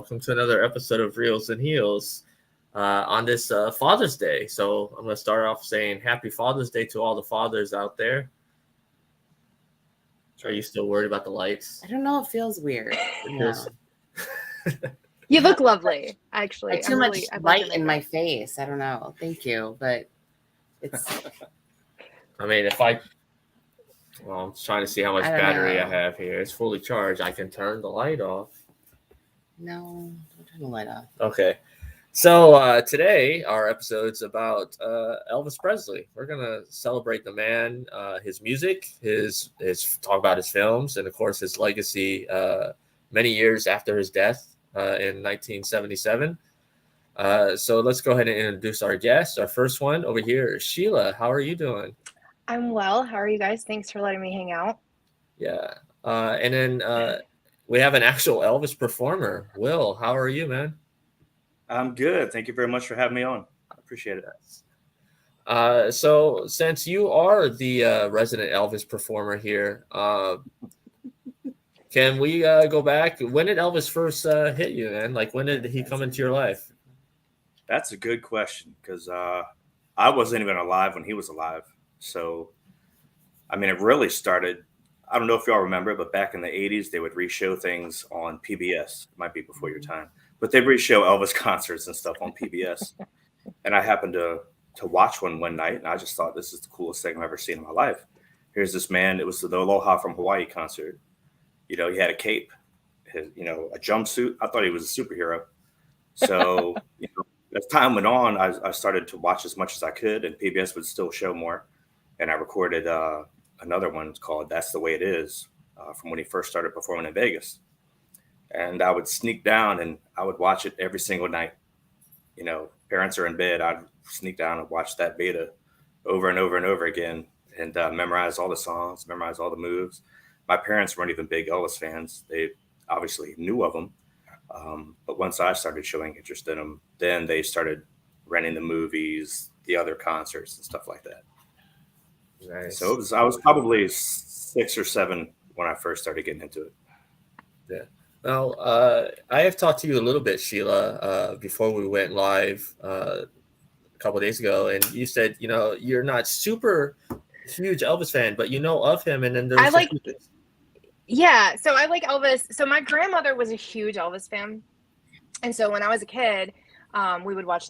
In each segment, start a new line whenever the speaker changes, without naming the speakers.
welcome to another episode of Reels and Heels on this Father's Day. So I'm going to start off saying Happy Father's Day to all the fathers out there. Are you still worried about the lights?
I don't know. It feels weird.
You look lovely, actually.
Too much light in my face. I don't know. Thank you, but it's.
I mean, I'm trying to see how much battery I have here. It's fully charged. I can turn the light off.
No, don't turn the light off.
Okay. So today our episode's about Elvis Presley. We're gonna celebrate the man, his music, his talk about his films, and of course his legacy. Many years after his death in 1977. So let's go ahead and introduce our guest. Our first one over here is Sheila. How are you doing?
I'm well. How are you guys? Thanks for letting me hang out.
Yeah. And then we have an actual Elvis performer. Will, how are you, man?
I'm good. Thank you very much for having me on. I appreciate it.
So since you are the resident Elvis performer here, can we go back? When did Elvis first hit you, man? Like, when did he come into your life?
That's a good question because I wasn't even alive when he was alive. So, I mean, it really started, I don't know if y'all remember, but back in the 80s, they would re-show things on PBS. It might be before your time. But they'd re-show Elvis concerts and stuff on PBS. And I happened to watch one night, and I just thought, this is the coolest thing I've ever seen in my life. Here's this man. It was the Aloha from Hawaii concert. You know, he had a cape, a jumpsuit. I thought he was a superhero. So, as time went on, I started to watch as much as I could, and PBS would still show more. And I recorded another one called That's the Way It Is from when he first started performing in Vegas. And I would sneak down and I would watch it every single night. Parents are in bed. I'd sneak down and watch that beta over and over and over again and memorize all the songs, memorize all the moves. My parents weren't even big Elvis fans. They obviously knew of him. But once I started showing interest in him, then they started renting the movies, the other concerts and stuff like that. Nice. So I was probably 6 or 7 when I first started getting into it.
Yeah. Now, I have talked to you a little bit, Sheila, before we went live a couple of days ago, and you said, you're not super huge Elvis fan, but you know of him, and then there's
Yeah, so I like Elvis. So my grandmother was a huge Elvis fan, and so when I was a kid, we would watch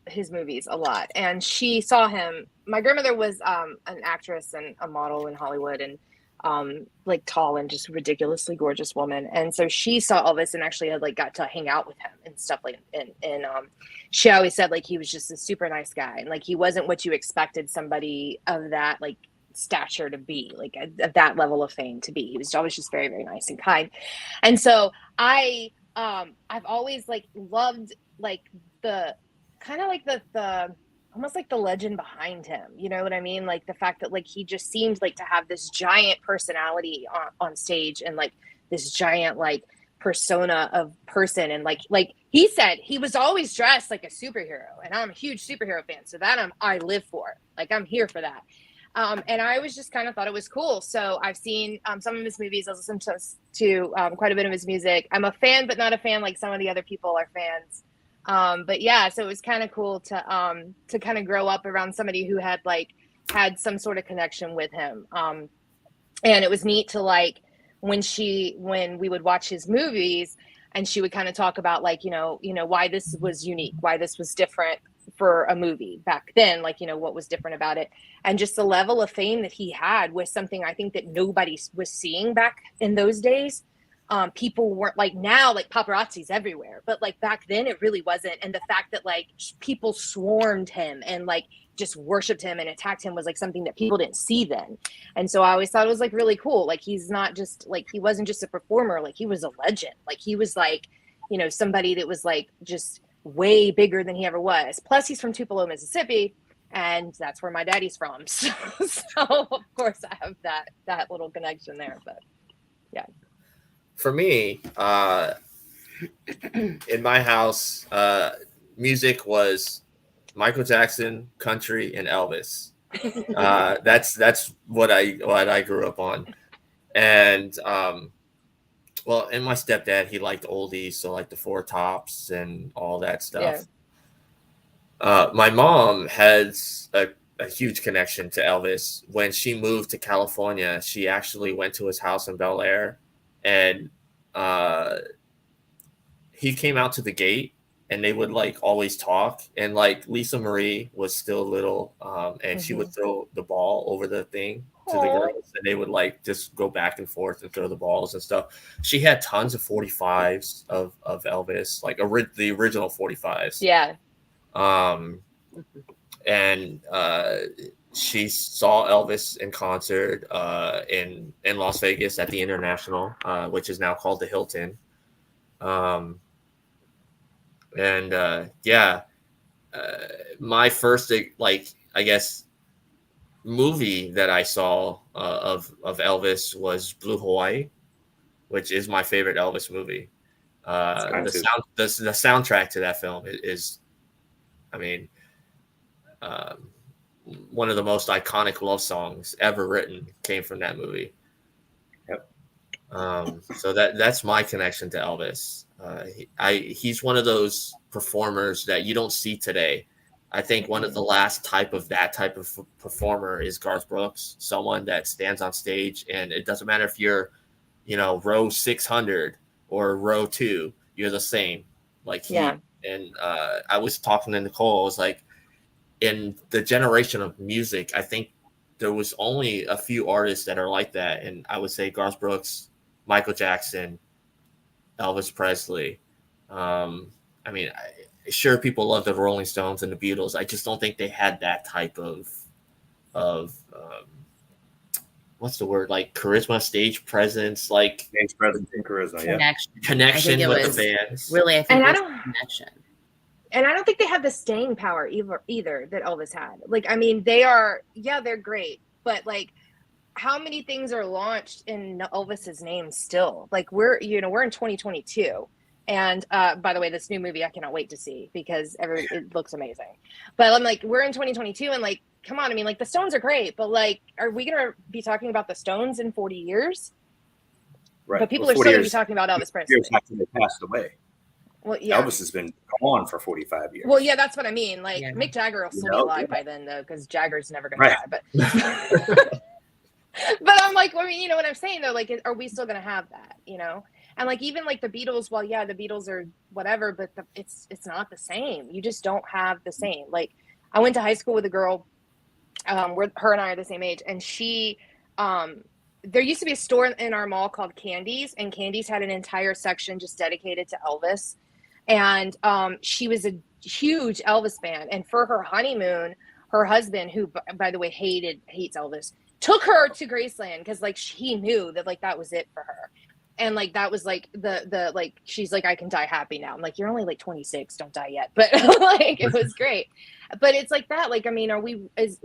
his movies a lot, and she saw him. My grandmother was an actress and a model in Hollywood, and tall and just ridiculously gorgeous woman. And so she saw Elvis and actually had got to hang out with him and stuff and she always said he was just a super nice guy, and he wasn't what you expected somebody of that stature to be, at that level of fame to be. He was always just very, very nice and kind. And so I've always loved the kind of the almost the legend behind him, you know what I mean? The fact that he just seemed to have this giant personality on stage, and this giant persona of person, and he said he was always dressed like a superhero, and I'm a huge superhero fan, so that I live for. I'm here for that. And I always just kind of thought it was cool. So I've seen some of his movies. I've listened to quite a bit of his music. I'm a fan, but not a fan like some of the other people are fans. But yeah, so it was kind of cool to kind of grow up around somebody who had had some sort of connection with him. And it was neat to when we would watch his movies, and she would kind of talk about why this was unique, why this was different for a movie back then, what was different about it. And just the level of fame that he had was something I think that nobody was seeing back in those days. People weren't now, paparazzi's everywhere, but back then it really wasn't. And the fact that people swarmed him and just worshiped him and attacked him was something that people didn't see then. And so I always thought it was really cool. He's not just he wasn't just a performer, he was a legend. He was somebody that was just way bigger than he ever was. Plus he's from Tupelo, Mississippi, and that's where my daddy's from. So of course I have that little connection there. But yeah.
For me, in my house, music was Michael Jackson, country, and Elvis. That's what I grew up on. And Well, and my stepdad, he liked oldies, so like the Four Tops and all that stuff. My mom has a huge connection to Elvis. When she moved to California, she actually went to his house in Bel Air, and he came out to the gate, and they would like always talk. And like Lisa Marie was still little, and she would throw the ball over the thing to the girls, and they would like just go back and forth and throw the balls and stuff. She had tons of 45s of Elvis, like the original 45s.
Yeah.
And she saw Elvis in concert in Las Vegas at the International, which is now called the Hilton. My first like I guess movie that I saw of Elvis was Blue Hawaii, which is my favorite Elvis movie. The soundtrack to that film is, I mean, one of the most iconic love songs ever written came from that movie.
Yep.
So that's my connection to Elvis. He's one of those performers that you don't see today. I think one of the last type of performer is Garth Brooks, someone that stands on stage, and it doesn't matter if you're, row 600 or row 2, you're the same. Like and I was talking to Nicole. I was like, in the generation of music, I think there was only a few artists that are like that, and I would say Garth Brooks, Michael Jackson, Elvis Presley. Sure, people love the Rolling Stones and the Beatles. I just don't think they had that type of what's the word, like charisma, stage presence, like
stage presence and charisma,
connection with the fans.
Really, I think it was connection.
And I don't think they have the staying power either that Elvis had. Like, I mean, they're great, but like, how many things are launched in Elvis's name still? Like, we're in 2022. And by the way, this new movie I cannot wait to see because it looks amazing. But I'm like, we're in 2022, and like, come on, I mean, like the Stones are great, but like, are we gonna be talking about the Stones in 40 years?
Right.
But people are still gonna be talking about Elvis Presley.
Years after they passed away.
Well, yeah.
Elvis has been gone for 45 years.
Well, yeah, that's what I mean. Like, Mick Jagger will still be alive by then, though, because Jagger's never gonna die. But but I'm like, I mean, you know what I'm saying though? Like, are we still gonna have that? And like, even like the Beatles, well, yeah, the Beatles are whatever, but it's not the same. You just don't have the same. Like, I went to high school with a girl, her and I are the same age, and she, there used to be a store in our mall called Candy's, and Candy's had an entire section just dedicated to Elvis. And she was a huge Elvis fan. And for her honeymoon, her husband, who, by the way, hates Elvis, took her to Graceland because like he knew that like that was it for her. And like that was like the like she's like, I can die happy now. I'm like, you're only like 26, don't die yet. But like it was great. But it's like that. Like, I mean, is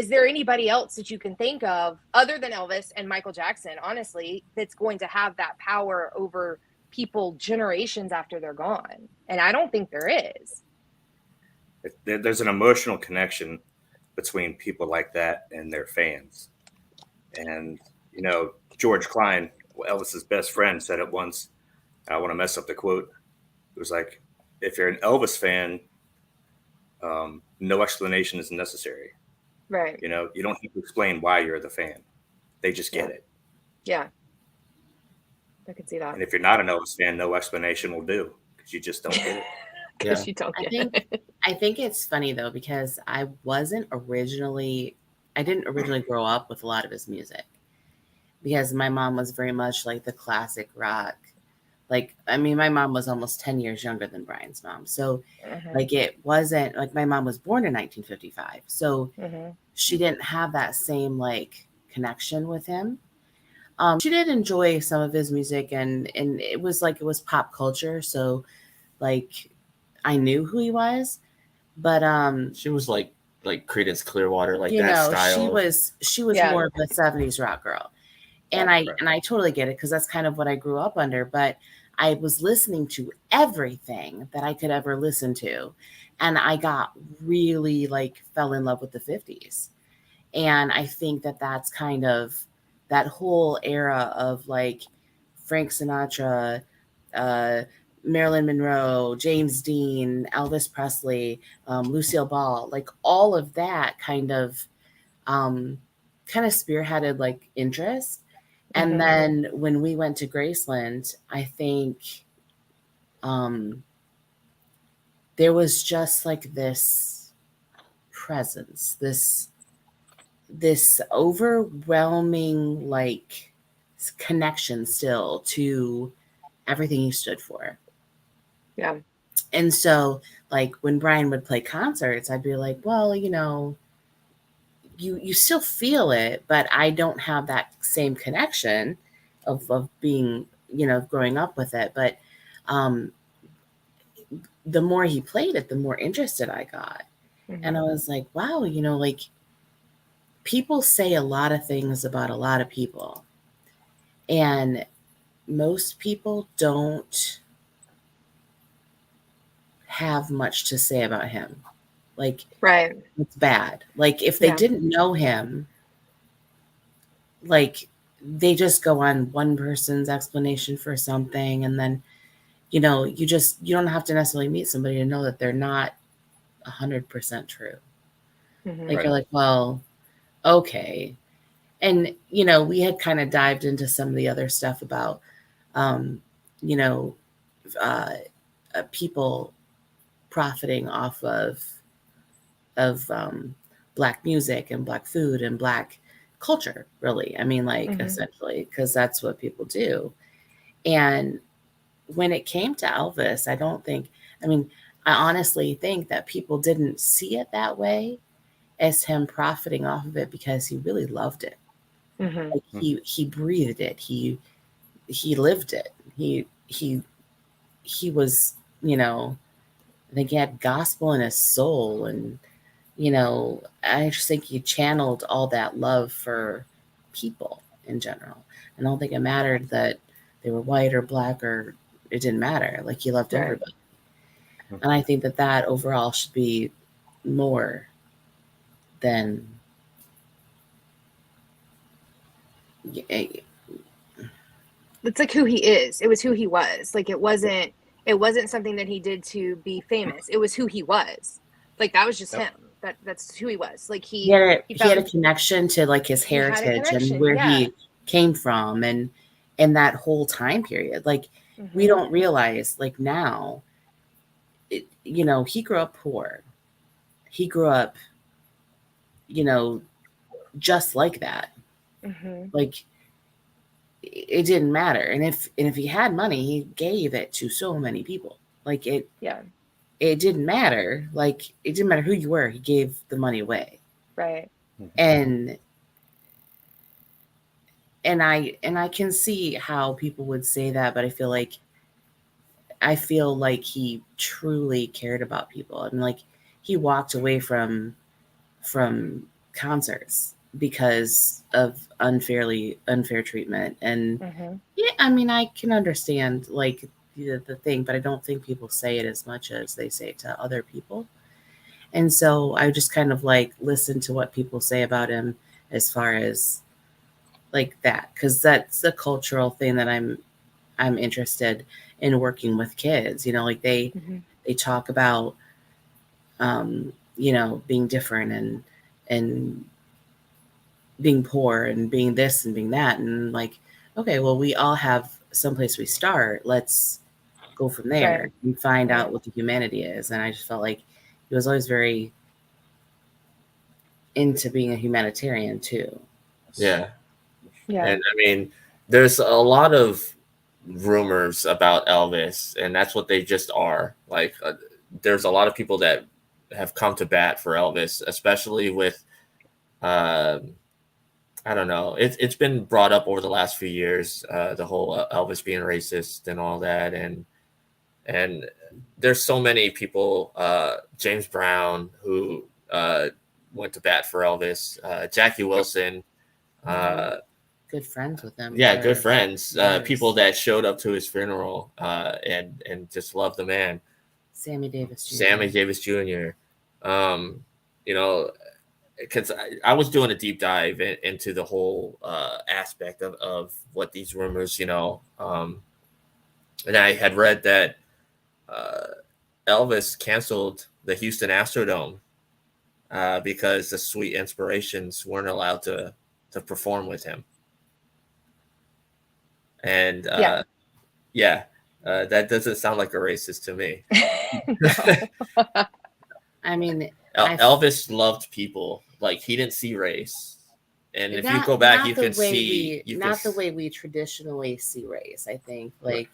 there anybody else that you can think of other than Elvis and Michael Jackson, honestly, that's going to have that power over people generations after they're gone? And I don't think there is.
There's an emotional connection between people like that and their fans. And, George Klein, Elvis's best friend, said it once. I want to mess up the quote. It was like, if you're an Elvis fan, no explanation is necessary.
Right.
You don't have to explain why you're the fan. They just get it.
Yeah. I can see that.
And if you're not an Elvis fan, no explanation will do because you just don't get it.
Because you don't get it.
I think it's funny though, because I didn't originally grow up with a lot of his music because my mom was very much like the classic rock. Like, I mean, my mom was almost 10 years younger than Brian's mom. So like, it wasn't like my mom was born in 1955. So she didn't have that same like connection with him. She did enjoy some of his music and it was pop culture. So like I knew who he was, but
she was like Creedence Clearwater, like
style. She was
Yeah.
more of a 70s rock girl. And I totally get it because that's kind of what I grew up under. But I was listening to everything that I could ever listen to. And I got really fell in love with the 50s. And I think that that's kind of that whole era of Frank Sinatra, Marilyn Monroe, James Dean, Elvis Presley, Lucille Ball, like all of that kind of spearheaded like interest. And then when we went to Graceland, I think there was just like this presence, this overwhelming like connection still to everything he stood for.
Yeah.
And so like when Brian would play concerts, I'd be like, well, you know, you still feel it, but I don't have that same connection of being, you know, growing up with it. But the more he played it, the more interested I got. And I was like, wow, you know, like people say a lot of things about a lot of people. And most people don't have much to say about him. Like,
right.
It's bad. Like, if they didn't know him, like, they just go on one person's explanation for something. And then, you know, you don't have to necessarily meet somebody to know that they're not 100% true. Like, you're like, well, okay. And, you know, we had kind of dived into some of the other stuff about, you know, people profiting off of Black music and Black food and Black culture, really. I mean, like, essentially, because that's what people do. And when it came to Elvis, I honestly think that people didn't see it that way as him profiting off of it because he really loved it. Like he breathed it. He lived it. He was, you know, I think he had gospel in his soul. And, you know, I just think he channeled all that love for people in general. I don't think it mattered that they were white or Black, or it didn't matter. Like, he loved everybody. And I think that overall should be more than
it's like who he is. It was who he was. Like, it wasn't something that he did to be famous. It was who he was. Like, that was just him. That's who he was. Like, he
had a connection to like his heritage and where he came from, and that whole time period. Like, we don't realize, like, now, you know, he grew up poor. He grew up, you know, just like that. Like, it didn't matter. And if he had money, he gave it to so many people. Like, it didn't matter. Like, it didn't matter who you were. He gave the money away.
Right.
And I can see how people would say that, but I feel like he truly cared about people. And like, he walked away from concerts because of unfair treatment. And yeah, I mean, I can understand like the thing, but I don't think people say it as much as they say it to other people. And so I just kind of like listen to what people say about him as far as like that, because that's the cultural thing that I'm interested in working with kids. You know, like they talk about you know, being different and being poor and being this and being that, and like, okay, well, we all have someplace we start. Let's go from there and find out what the humanity is. And I just felt like he was always very into being a humanitarian too.
Yeah. And I mean, there's a lot of rumors about Elvis, and that's what they just are. Like, there's a lot of people that have come to bat for Elvis, especially with I don't know. It's been brought up over the last few years, the whole Elvis being racist and all that, and there's so many people. James Brown, who went to bat for Elvis, Jackie Wilson,
good friends with them.
Yeah, good friends. People that showed up to his funeral and just loved the man.
Sammy Davis Jr.
You know, because I was doing a deep dive into the whole aspect of what these rumors, and I had read that Elvis canceled the Houston Astrodome because the Sweet Inspirations weren't allowed to perform with him. And that doesn't sound like a racist to me.
I mean,
Elvis loved people. Like, he didn't see race. And if you go back, you can see
the way we traditionally see race. I think like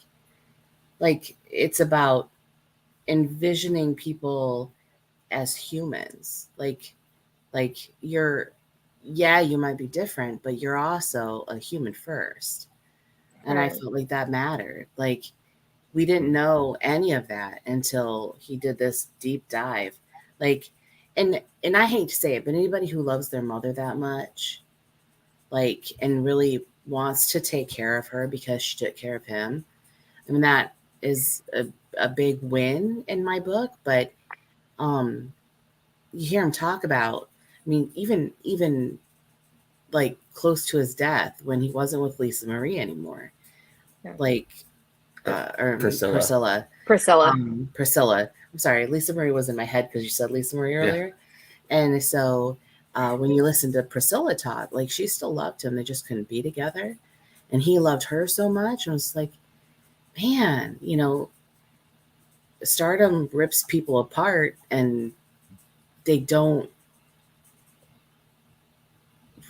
it's about envisioning people as humans. Like you might be different, but you're also a human first. And I felt like that mattered. Like, we didn't know any of that until he did this deep dive. Like, and I hate to say it, but anybody who loves their mother that much, like, and really wants to take care of her because she took care of him, I mean, that is a big win in my book. But you hear him talk about, I mean, even like close to his death, when he wasn't with Lisa Marie anymore, like or Priscilla. I'm sorry, Lisa Marie was in my head because you said Lisa Marie earlier. And so when you listen to Priscilla talk, like, she still loved him. They just couldn't be together. And he loved her so much. And it was like, man, stardom rips people apart, and they don't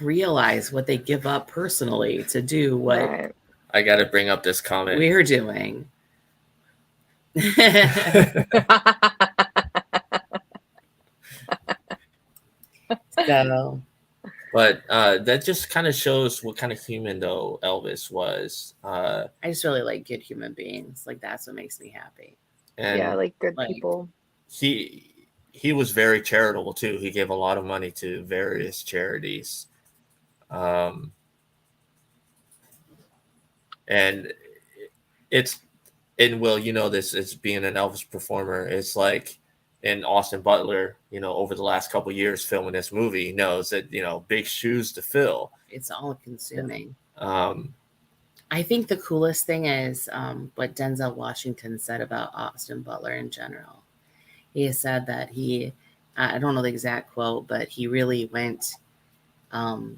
realize what they give up personally to do what
I got to bring up this comment
we're doing. So,
but that just kind of shows what kind of human, though, Elvis was.
I just really like good human beings. Like, that's what makes me happy.
And
like good people.
He was very charitable too. He gave a lot of money to various charities. And Will, this is being an Elvis performer. It's like, in Austin Butler, over the last couple of years filming this movie, knows that, big shoes to fill.
It's all consuming. I think the coolest thing is what Denzel Washington said about Austin Butler in general. He said that I don't know the exact quote, but he really went.
So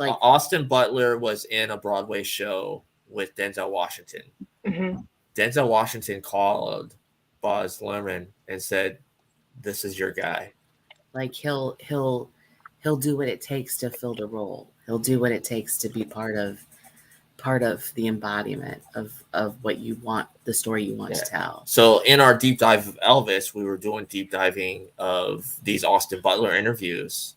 Austin Butler was in a Broadway show with Denzel Washington.
Mm-hmm.
Denzel Washington called Baz Luhrmann and said, "This is your guy."
Like, he'll do what it takes to fill the role. He'll do what it takes to be part of the embodiment of what you want, the story you want to tell.
So in our deep dive of Elvis, we were doing deep diving of these Austin Butler interviews.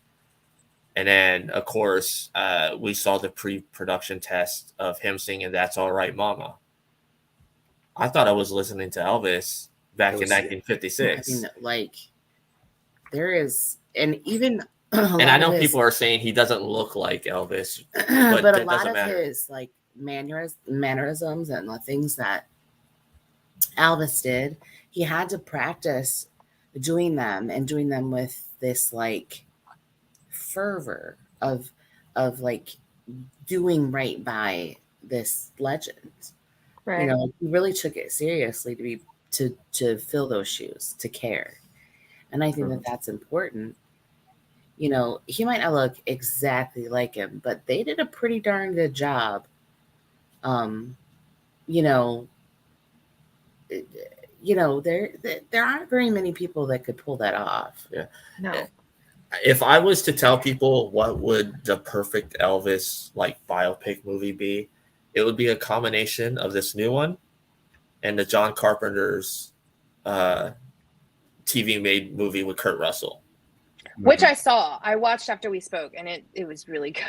And then, of course, we saw the pre-production test of him singing "That's All Right, Mama." I thought I was listening to Elvis back in 1956.
I mean, like, there is, and even,
and I know people are saying he doesn't look like Elvis,
but a lot of his like mannerisms and the things that Elvis did, he had to practice doing them with this like fervor of like doing right by this legend.
Right.
He really took it seriously to fill those shoes, to care. And I think that that's important. He might not look exactly like him, but they did a pretty darn good job. There aren't very many people that could pull that off.
Yeah.
No.
If I was to tell people what would the perfect Elvis like biopic movie be, it would be a combination of this new one and the John Carpenter's TV made movie with Kurt Russell.
Which I saw. I watched after we spoke, and it was really good.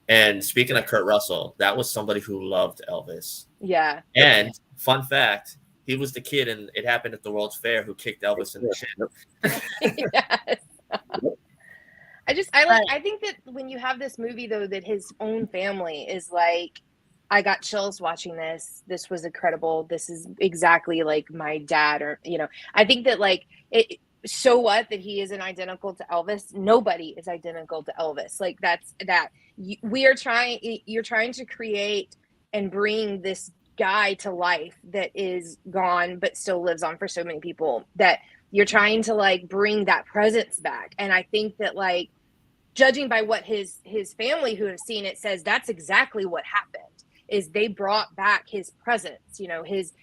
And speaking of Kurt Russell, that was somebody who loved Elvis.
Yeah.
And fun fact, he was the kid in It Happened at the World's Fair who kicked Elvis in the chin.
Yes. I think that when you have this movie, though, that his own family is like, I got chills watching this. This was incredible. This is exactly like my dad, or, I think that like so what that he isn't identical to Elvis? Nobody is identical to Elvis. Like you're trying to create and bring this guy to life that is gone but still lives on for so many people, that you're trying to like bring that presence back. And I think that, like, judging by what his family who have seen it says, that's exactly what happened, is they brought back his presence, you know, his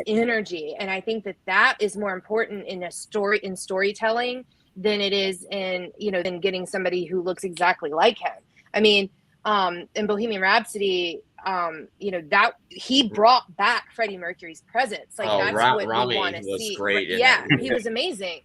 energy. And I think that is more important in storytelling than it is than getting somebody who looks exactly like him. I mean, in Bohemian Rhapsody, that he brought back Freddie Mercury's presence. Like, that's what we want to see.
Great.
Yeah, he was amazing.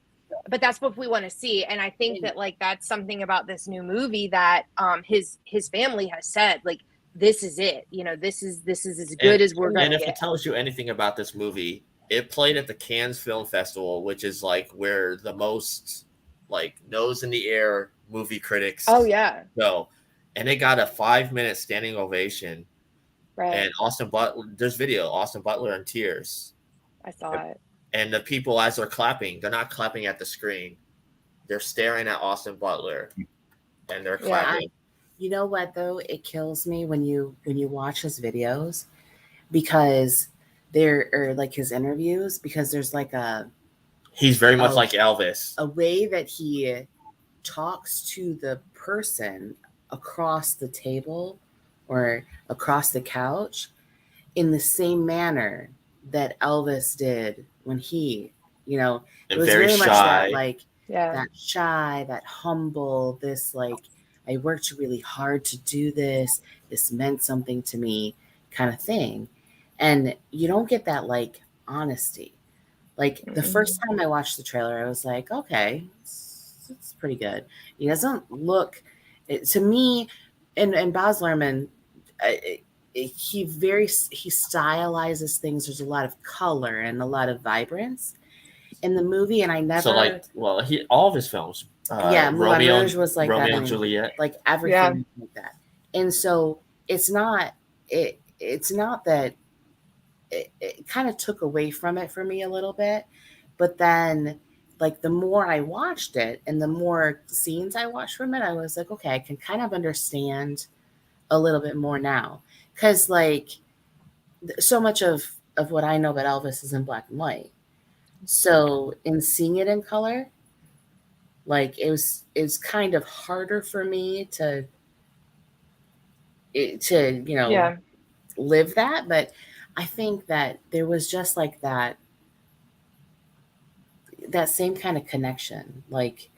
But that's what we want to see. And I think that, like, that's something about this new movie that his family has said, like, this is it. You know, this is as good as we're going to get.
And if it tells you anything about this movie, it played at the Cannes Film Festival, which is like where the most like nose in the air movie critics go. And it got a 5-minute standing ovation.
Right.
And Austin Butler, there's video, Austin Butler in tears.
I saw it.
And the people, as they're clapping, they're not clapping at the screen. They're staring at Austin Butler and they're clapping.
You know what, though? It kills me when you watch his videos, because or like his interviews, because there's like
he's very much like Elvis.
A way that he talks to the person across the table or across the couch in the same manner that Elvis did when he, you know, it was very much that, like, that shy, that humble, this like, I worked really hard to do this. This meant something to me kind of thing. And you don't get that, like, honesty. Like, the first time I watched the trailer, I was like, okay, it's pretty good. He doesn't look, to me, and Baz Luhrmann, he stylizes things. There's a lot of color and a lot of vibrance in the movie. And I never...
So, like, well, all of his films...
Moulin Rouge was like
Romeo
that,
and Juliet,
like everything like that. And so it's not that it kind of took away from it for me a little bit, but then, like, the more I watched it and the more scenes I watched from it, I was like, okay, I can kind of understand a little bit more now, because, like, so much of what I know about Elvis is in black and white. So in seeing it in color, like, it was kind of harder for me to live that. But I think that there was just like that same kind of connection. Like,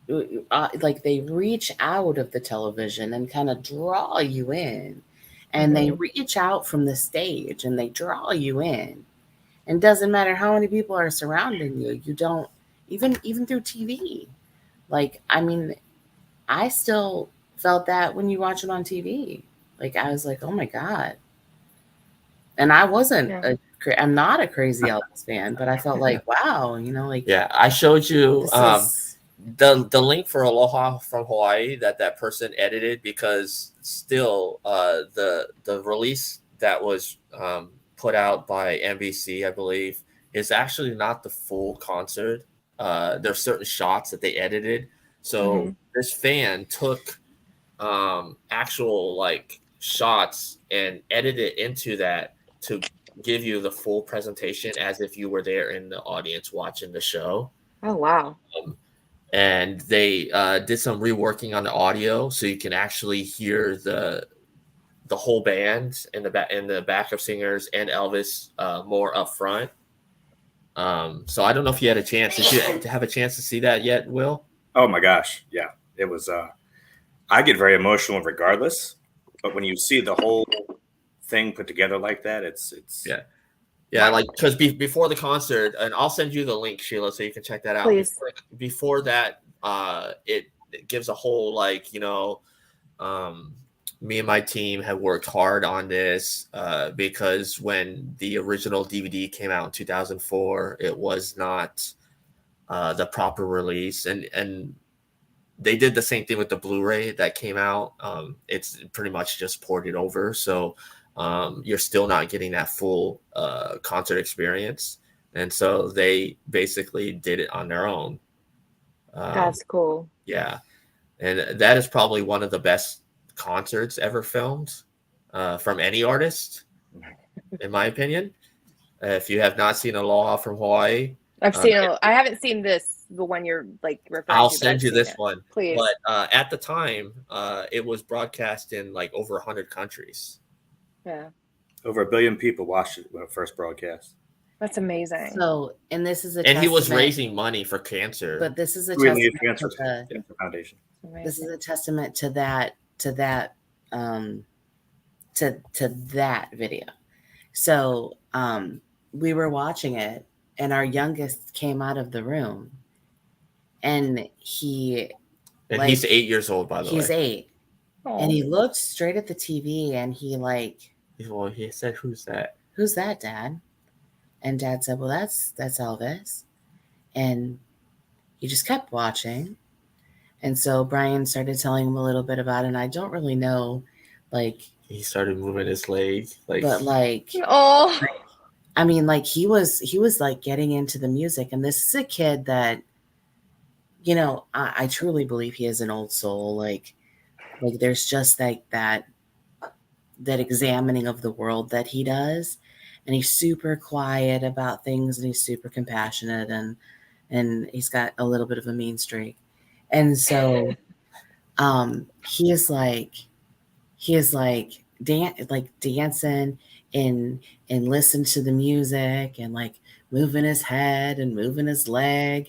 like they reach out of the television and kind of draw you in, and they reach out from the stage and they draw you in. And doesn't matter how many people are surrounding you, you don't. Even through TV. Like, I mean, I still felt that when you watch it on TV. Like, I was like, oh my God. And I I'm not a crazy Elvis fan, but I felt like, wow, you know, like.
Yeah, I showed you the link for Aloha from Hawaii that person edited, because still the release that was put out by NBC, I believe, is actually not the full concert. There's certain shots that they edited. So this fan took actual, like, shots and edited into that to give you the full presentation as if you were there in the audience watching the show.
Oh, wow.
And they did some reworking on the audio, so you can actually hear the whole band in the backup singers and Elvis more up front. So I don't know if you had a chance. Did you have a chance to see that yet, Will?
Oh my gosh, yeah. It was. I get very emotional regardless, but when you see the whole thing put together like that, it's
yeah. Like, because before the concert, and I'll send you the link, Sheila, so you can check that out.
Please.
Before that, it gives a whole, like, you know, me and my team have worked hard on this because when the original DVD came out in 2004, it was not the proper release, and they did the same thing with the Blu-ray that came out. It's pretty much just ported over, so you're still not getting that full concert experience. and so they basically did it on their own.
That's cool.
Yeah, and that is probably one of the best concerts ever filmed from any artist, in my opinion. If you have not seen Aloha from Hawaii,
I've seen. I haven't seen the one you're like referring
I'll
to.
send you this one.
Please.
But at the time, it was broadcast in like over 100 countries.
Yeah.
Over 1 billion people watched it when it first broadcast.
That's amazing.
So, and this is
and he was raising money for cancer.
But this is a
Really
testament to
Cancer Foundation.
this is a testament to that video. So we were watching it, and our youngest came out of the room, and he's
8 years old, by the way.
He's 8.
Aww.
And he looked straight at the TV, and he
said, "Who's that?
Who's that, Dad?" And Dad said, "Well, that's Elvis." And he just kept watching. And so Brian started telling him a little bit about it, and I don't really know, like,
he started moving his leg,
but like,
oh,
I mean, like he was like getting into the music, and this is a kid that, you know, I truly believe he is an old soul. Like there's just like that examining of the world that he does, and he's super quiet about things, and he's super compassionate, and he's got a little bit of a mean streak. And so he is like dancing and listen to the music, and like moving his head and moving his leg,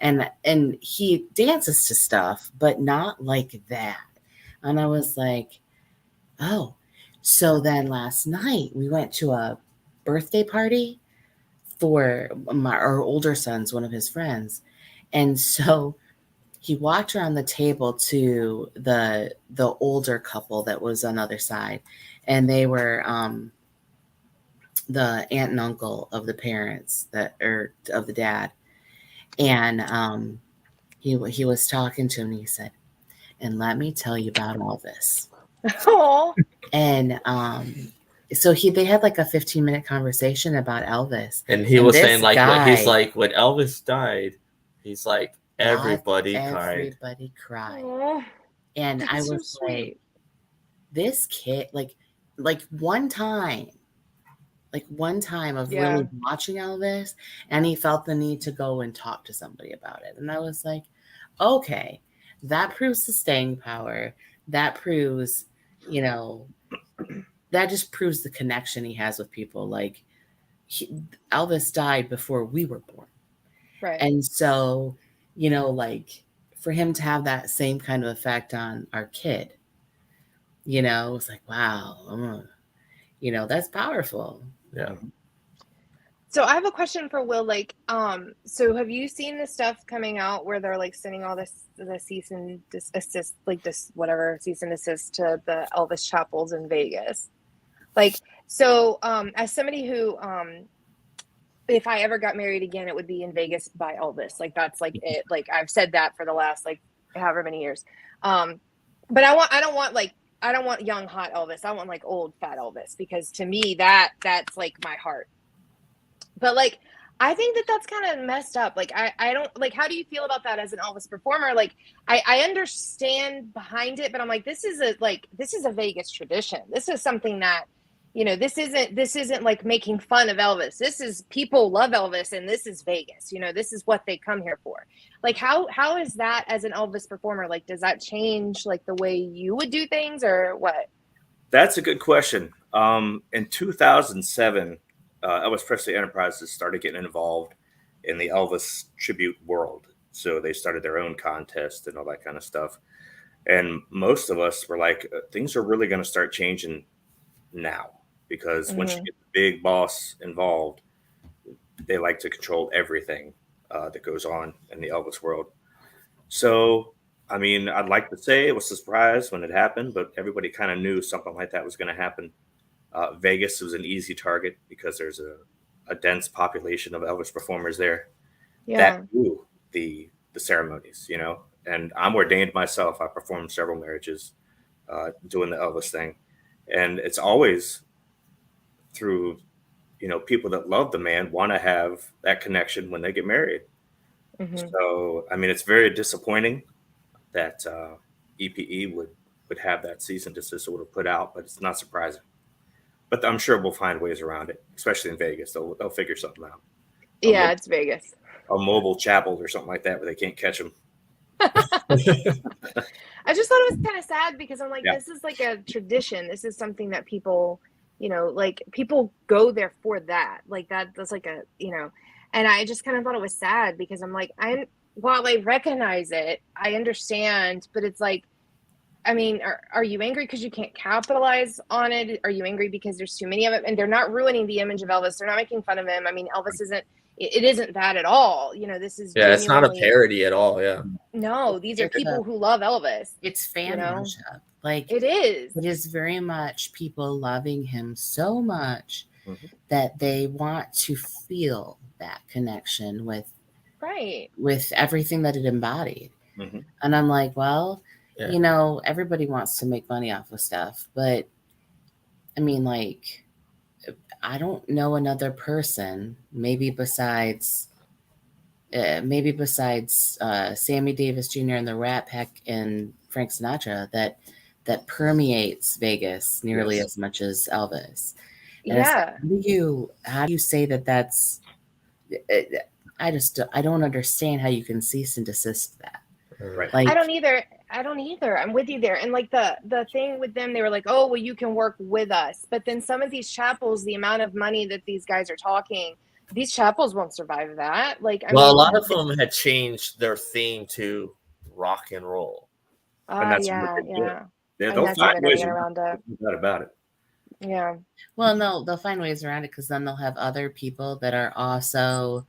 and he dances to stuff, but not like that. And I was like, oh. So then last night we went to a birthday party for our older son's, one of his friends. And so he walked around the table to the older couple that was on the other side. And they were the aunt and uncle of the parents of the dad. And he was talking to him, and he said, "And let me tell you about Elvis."
Oh.
And so they had like a 15-minute conversation about Elvis.
And he was saying like, he's like, when Elvis died, he's like, everybody cried.
Everybody cried.
Oh,
and I was so like, this kid, like one time of really watching Elvis, and he felt the need to go and talk to somebody about it. And I was like, okay, that proves the staying power. That proves, you know, that just proves the connection he has with people. Like Elvis died before we were born.
right.
And so, you know, like for him to have that same kind of effect on our kid, you know, it's like, wow, you know, that's powerful.
Yeah.
So I have a question for Will. Like, so have you seen the stuff coming out where they're like sending all the cease and desist, like this whatever cease and desist to the Elvis chapels in Vegas? Like, so as somebody who, if I ever got married again, it would be in Vegas by Elvis. Like that's like it. Like I've said that for the last like however many years. But I don't want young hot Elvis. I want like old fat Elvis, because to me that's like my heart. But like, I think that's kind of messed up. Like, I don't like, how do you feel about that as an Elvis performer? Like, I understand behind it, but I'm like, this is a Vegas tradition. This is something that, you know, this isn't like making fun of Elvis. This is, people love Elvis, and this is Vegas. You know, this is what they come here for. Like, how is that as an Elvis performer? Like, does that change like the way you would do things, or what?
That's a good question. In 2007, Elvis Presley Enterprises started getting involved in the Elvis tribute world. So they started their own contest and all that kind of stuff. And most of us were like, things are really going to start changing now, because once you get the big boss involved, they like to control everything that goes on in the Elvis world. So, I mean, I'd like to say it was a surprise when it happened, but everybody kind of knew something like that was going to happen. Vegas was an easy target because there's a dense population of Elvis performers there that do the ceremonies, you know. And I'm ordained myself. I performed several marriages doing the Elvis thing. And it's always through people that love the man want to have that connection when they get married. So, I mean, it's very disappointing that EPE would have that cease and desist order put out, but it's not surprising. But I'm sure we'll find ways around it, especially in Vegas. They'll figure something out.
Yeah, it's Vegas.
A mobile chapel or something like that where they can't catch them.
I just thought it was kind of sad because I'm like, this is like a tradition. This is something that people, like people go there for that. Like that's like a, and I just kind of thought it was sad because I'm like, while I recognize it, I understand, but it's like, I mean, are you angry because you can't capitalize on it? Are you angry because there's too many of it? And they're not ruining the image of Elvis. They're not making fun of him. I mean, Elvis isn't that at all. This is
it's not a parody at all. Yeah.
No, these are people who love Elvis.
It's fan worship. Like
it is.
It is very much people loving him so much that they want to feel that connection with everything that it embodied. And I'm like, well, everybody wants to make money off of stuff, but I mean, like, I don't know another person, maybe besides Sammy Davis Jr. and the Rat Pack and Frank Sinatra that permeates Vegas nearly as much as Elvis. And how do you say that that's? I don't understand how you can cease and desist that.
Right.
Like, I don't either. I'm with you there. And like the thing with them, they were like, oh, well, you can work with us. But then some of these chapels, the amount of money that these guys are talking, these chapels won't survive that. Like, I mean,
a lot of them had changed their theme to rock and roll.
And that's they'll find ways around it. About it.
Yeah.
Well, no, they'll find ways around it because then they'll have other people that are also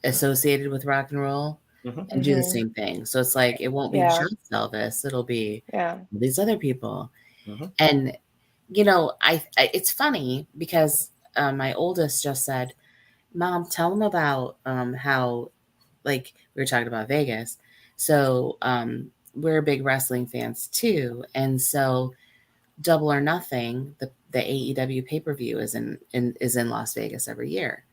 associated with rock and roll. And do the same thing. So it's like it won't be just Elvis. It'll be these other people. And it's funny because my oldest just said, "Mom, tell them about how, like, we were talking about Vegas. So we're big wrestling fans too, and so Double or Nothing, the AEW pay-per-view is in Las Vegas every year,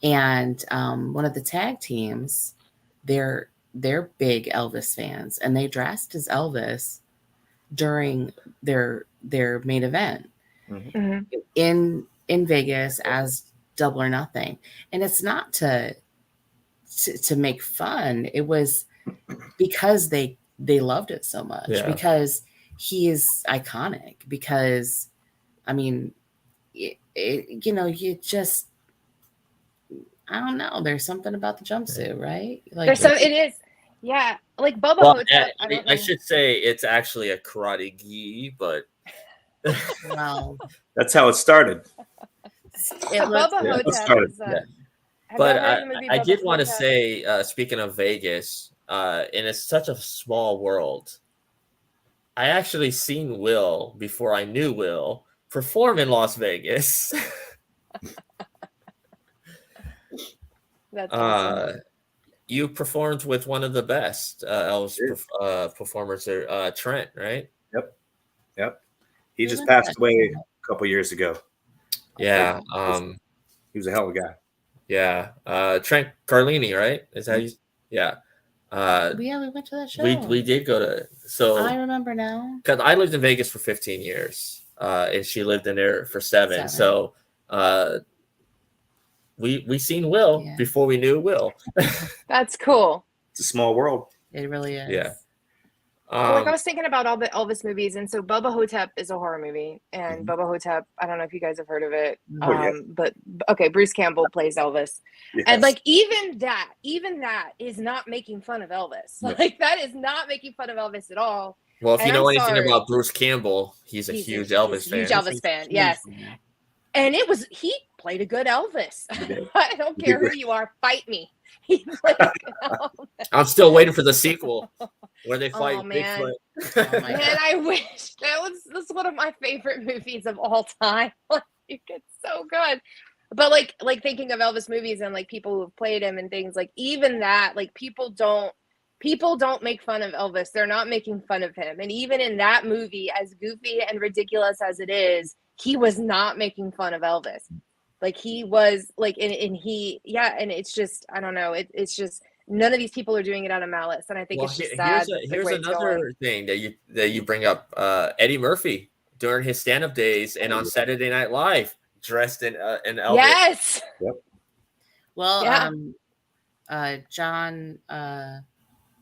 and one of the tag teams." They're big Elvis fans, and they dressed as Elvis during their main event in Vegas as Double or Nothing. And it's not to make fun. It was because they loved it so much, because he is iconic. Because I mean, you just. I don't know. There's something about the jumpsuit, right? Like
it is. Yeah. Like Bubba Hotep.
I should say it's actually a karate gi, but
that's how it started.
Bubba Hotep.
But I did want to say, speaking of Vegas, and it's such a small world. I actually seen Will before I knew Will perform in Las Vegas.
That's awesome.
You performed with one of the best Elvis performers there, Trent, right?
Yep. He just passed away a couple years ago.
Yeah.
He was a hell of a guy.
Yeah. Trent Carlini, right? Is that you? Yeah.
We went to that show.
We did go to. So
I remember now.
Because I lived in Vegas for 15 years, and she lived in there for 7. So. We seen Will before we knew Will.
That's cool.
It's a small world.
It really is.
Yeah.
I was thinking about all the Elvis movies, and so Bubba Hotep is a horror movie, and Bubba Hotep, I don't know if you guys have heard of it, but okay, Bruce Campbell plays Elvis, and like even that is not making fun of Elvis. Like that is not making fun of Elvis at all.
Well, if you know anything about Bruce Campbell, he's a huge Elvis fan.
Huge Elvis fan, yes. And he played a good Elvis. I don't care who you are, fight me. He played a good Elvis.
I'm still waiting for the sequel where they fight
Bigfoot.
Oh,
man, I wish that's one of my favorite movies of all time. It's so good. But like thinking of Elvis movies and like people who have played him and things, like even that, like people don't make fun of Elvis. They're not making fun of him. And even in that movie, as goofy and ridiculous as it is, he was not making fun of Elvis. Like he was like, and it's just, I don't know. It's just, none of these people are doing it out of malice. And I think it's just sad.
Here's another thing that you bring up. Eddie Murphy during his stand-up days and on Saturday Night Live, dressed in Elvis.
Yes.
Yep.
Well,
Yeah.
John,
know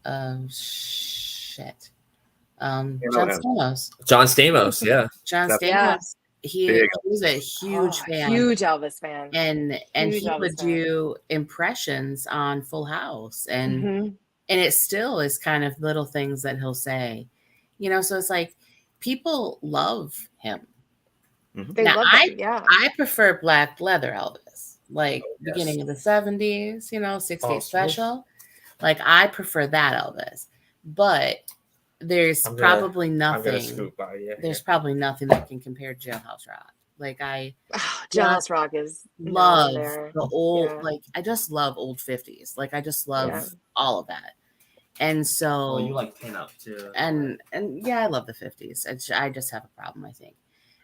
him.
Stamos.
John Stamos, yeah.
John
That's-
Stamos.
Yeah.
He was a huge fan.
Huge Elvis fan.
And
Huge
he
Elvis
would
fan.
do impressions on Full House, and
Mhm.
and it still is kind of little things that he'll say, you know. So it's like people love him.
They
Now,
love him. Yeah.
I prefer black leather Elvis, like
Yes.
beginning of the 70s, you know, 68
Oh,
special. Like I prefer that Elvis, but there's
I'm
probably
gonna
nothing.
scoop by you.
There's probably nothing that can compare to Jailhouse Rock. Like I
Jailhouse Rock is
love
there.
the old,
Yeah.
like I just love old 50s. Like I just love
Yeah.
all of that. And so
Oh, you like pinup too.
and yeah, I love the 50s. I just have a problem, I think.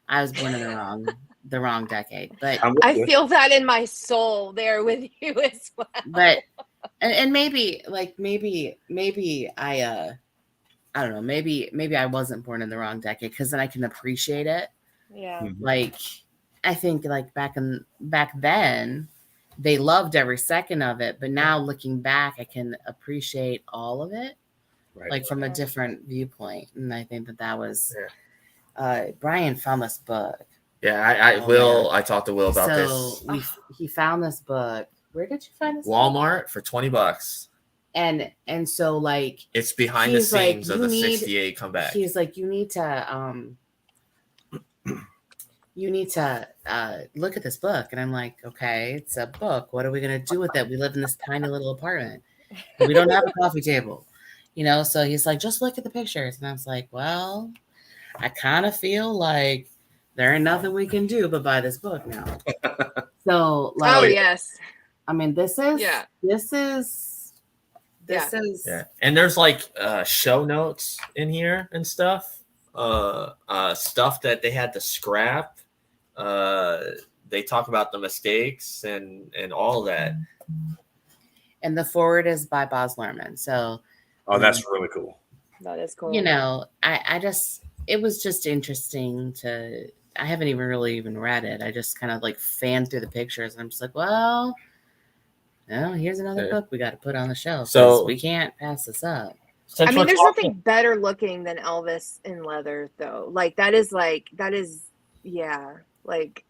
I was born in the wrong decade. But
I feel that in my soul there with you as well.
but and maybe I don't know, maybe I wasn't born in the wrong decade, because then I can appreciate it.
Yeah.
Like I think like back then they loved every second of it, but now looking back I can appreciate all of it,
Right.
like from a different viewpoint. And I think that was Brian found this book.
Yeah, I talked to Will about this.
He found this book. Where did you find this book?
Walmart for $20.
And so like
It's behind the
he's like,
scenes of the 68 comeback.
He's like, you need to look at this book. And I'm like, okay, it's a book. What are we gonna do with it? We live in this tiny little apartment. We don't have a coffee table, you know. So he's like, just look at the pictures. And I was like, well, I kind of feel like there ain't nothing we can do but buy this book now. So like,
Oh yes.
I mean, this is
Yeah.
Yeah, and there's like show notes in here and stuff. Stuff that they had to scrap. They talk about the mistakes and all that.
And the forward is by Baz Luhrmann. So
that's really cool.
That is cool.
you know, I just, it was just interesting I haven't even really read it. I just kind of like fanned through the pictures, and I'm just like, well, here's another book we got to put on the shelf.
So
we can't pass this up.
I mean, there's nothing better looking than Elvis in leather, though. Like that is, yeah, like,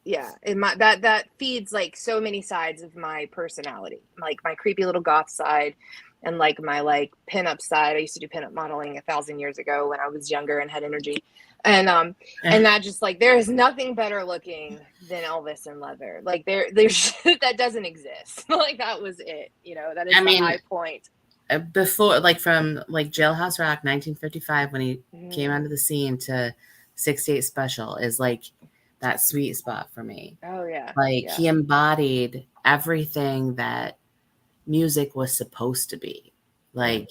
yeah. In my that feeds like so many sides of my personality, like my creepy little goth side, and like my like pinup side. I used to do pinup modeling 1,000 years ago when I was younger and had energy, and that just like there is nothing better looking than Elvis in leather. Like there's that doesn't exist. Like that was it. You know, that is the high point.
Before, like from like Jailhouse Rock 1955 when he came onto the scene to 68 Special is like that sweet spot for me.
Oh yeah.
Like he embodied everything that music was supposed to be. Like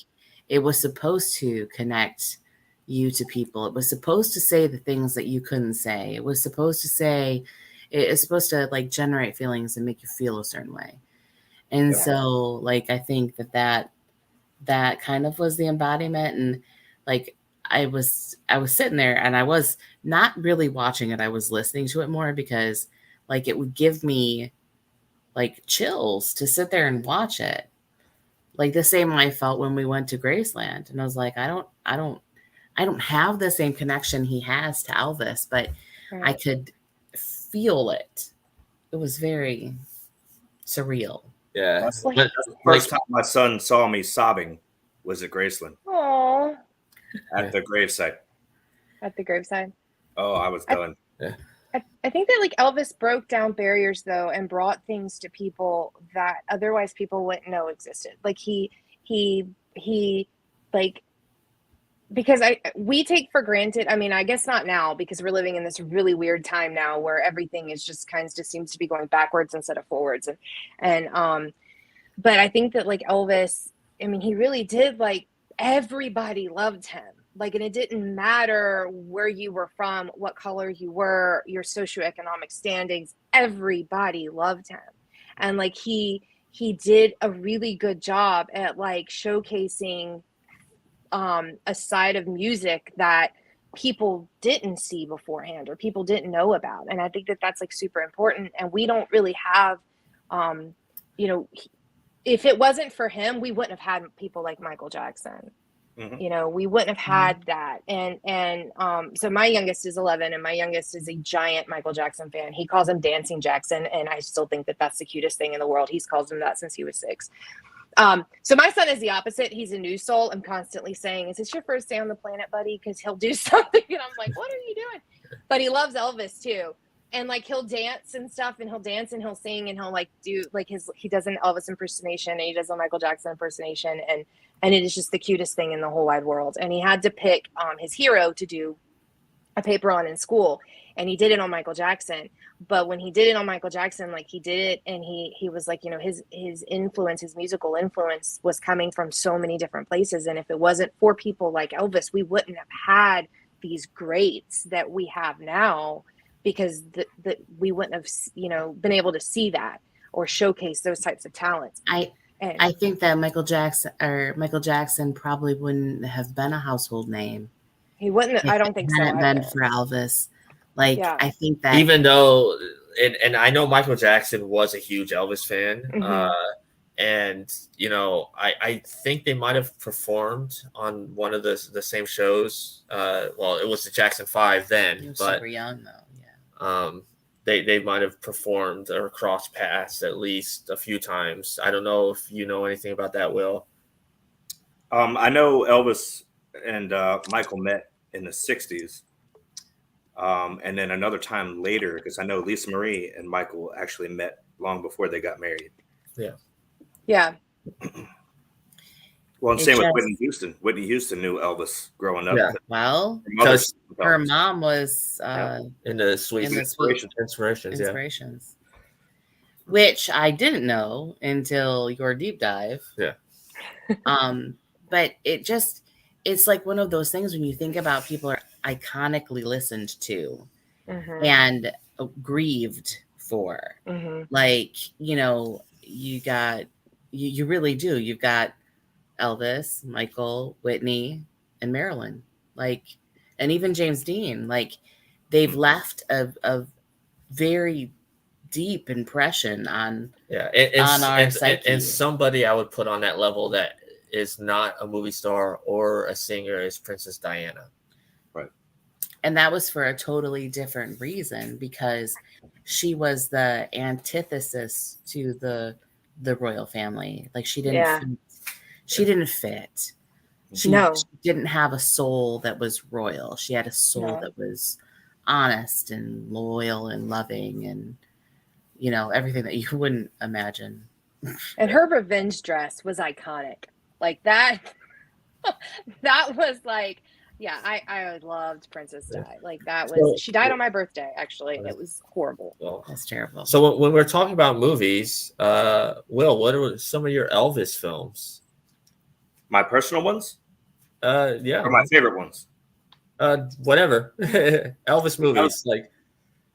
it was supposed to connect you to people. It was supposed to say the things that you couldn't say. It was supposed to say, it's supposed to like generate feelings and make you feel a certain way. And so like I think that kind of was the embodiment. And like I was sitting there and I was not really watching it. I was listening to it more because like it would give me like chills to sit there and watch it. Like the same way I felt when we went to Graceland. And I was like, I don't have the same connection he has to Elvis, but I could feel it. It was very surreal.
Yeah.
That's the first time my son saw me sobbing was at Graceland.
Aww.
At the gravesite.
At the graveside.
Oh, I was done.
I think that like Elvis broke down barriers though and brought things to people that otherwise people wouldn't know existed. Like he like, because we take for granted, I mean, I guess not now because we're living in this really weird time now where everything is just kind of just seems to be going backwards instead of forwards. And but I think that like Elvis, I mean, he really did, like everybody loved him. Like, and it didn't matter where you were from, what color you were, your socioeconomic standings, everybody loved him. And like he did a really good job at like showcasing a side of music that people didn't see beforehand or people didn't know about. And I think that that's like super important. And we don't really have, you know, if it wasn't for him, we wouldn't have had people like Michael Jackson.
Mhm.
You know, we wouldn't have had that. And so my youngest is 11, and my youngest is a giant Michael Jackson fan. He calls him Dancing Jackson, and I still think that that's the cutest thing in the world. He's called him that since he was 6. So my son is the opposite. He's a new soul. I'm constantly saying, is this your first day on the planet, buddy? Because he'll do something, and I'm like, what are you doing? But he loves Elvis too. And like he'll dance and stuff, and he'll dance and he'll sing, and he'll like do like he does an Elvis impersonation, and he does a Michael Jackson impersonation, and it is just the cutest thing in the whole wide world. And he had to pick his hero to do a paper on in school, and he did it on Michael Jackson. But when he did it on Michael Jackson, like he did it, and he was like, you know, his influence, his musical influence was coming from so many different places. And if it wasn't for people like Elvis, we wouldn't have had these greats that we have now, because we wouldn't have, you know, been able to see that or showcase those types of talents.
I think that Michael Jackson probably wouldn't have been a household name.
He wouldn't. I don't think so.
Hadn't been for Elvis. Like,
Yeah.
I think that
Even though, and I know Michael Jackson was a huge Elvis fan, and you know, I think they might have performed on one of the same shows. Well, it was the Jackson 5 then,
he was
but
super young though. Yeah.
they might have performed or crossed paths at least a few times. I don't know if you know anything about that, Will.
I know Elvis and Michael met in the 60s. And then another time later, because I know Lisa Marie and Michael actually met long before they got married.
Yeah.
Well, and same with Whitney Houston. Whitney Houston knew Elvis growing up.
Yeah.
Well,
Because
her mom was
in the Sweet Inspirations,
which I didn't know until your deep dive.
Yeah.
But it's like one of those things when you think about people are iconically listened to and grieved for. Like, you know, you really do. You've got Elvis, Michael, Whitney, and Marilyn. Like, and even James Dean. Like, they've left a very deep impression on our psyche.
And somebody I would put on that level that is not a movie star or a singer is Princess Diana.
Right.
And that was for a totally different reason, because she was the antithesis to the royal family. Like, she didn't fit. She didn't have a soul that was royal. She had a soul that was honest and loyal and loving and, you know, everything that you wouldn't imagine.
And her revenge dress was iconic. Like that was like, yeah, I loved Princess Di. Like that was, she died on my birthday, actually. It was horrible.
Well,
that's terrible.
So when we're talking about movies, Will, what are some of your Elvis films?
My personal ones?
Yeah.
Or my favorite ones?
Whatever. Elvis movies. Like,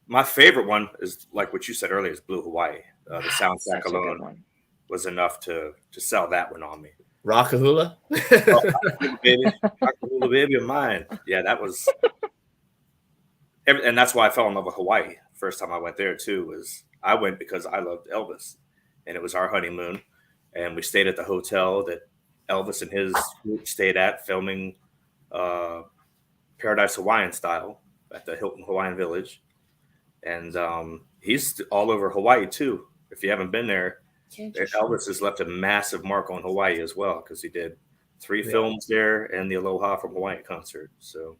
my favorite one is like what you said earlier, is Blue Hawaii. The soundtrack alone was enough to sell that one on me.
Rockahula?
Rockahula, baby of mine. Yeah, that was, and that's why I fell in love with Hawaii. First time I went there too was I went because I loved Elvis, and it was our honeymoon, and we stayed at the hotel that Elvis and his group stayed at, filming Paradise Hawaiian style at the Hilton Hawaiian Village, and he's all over Hawaii too. If you haven't been there, Elvis has left a massive mark on Hawaii as well, because he did 3 films there and the Aloha from Hawaii concert. So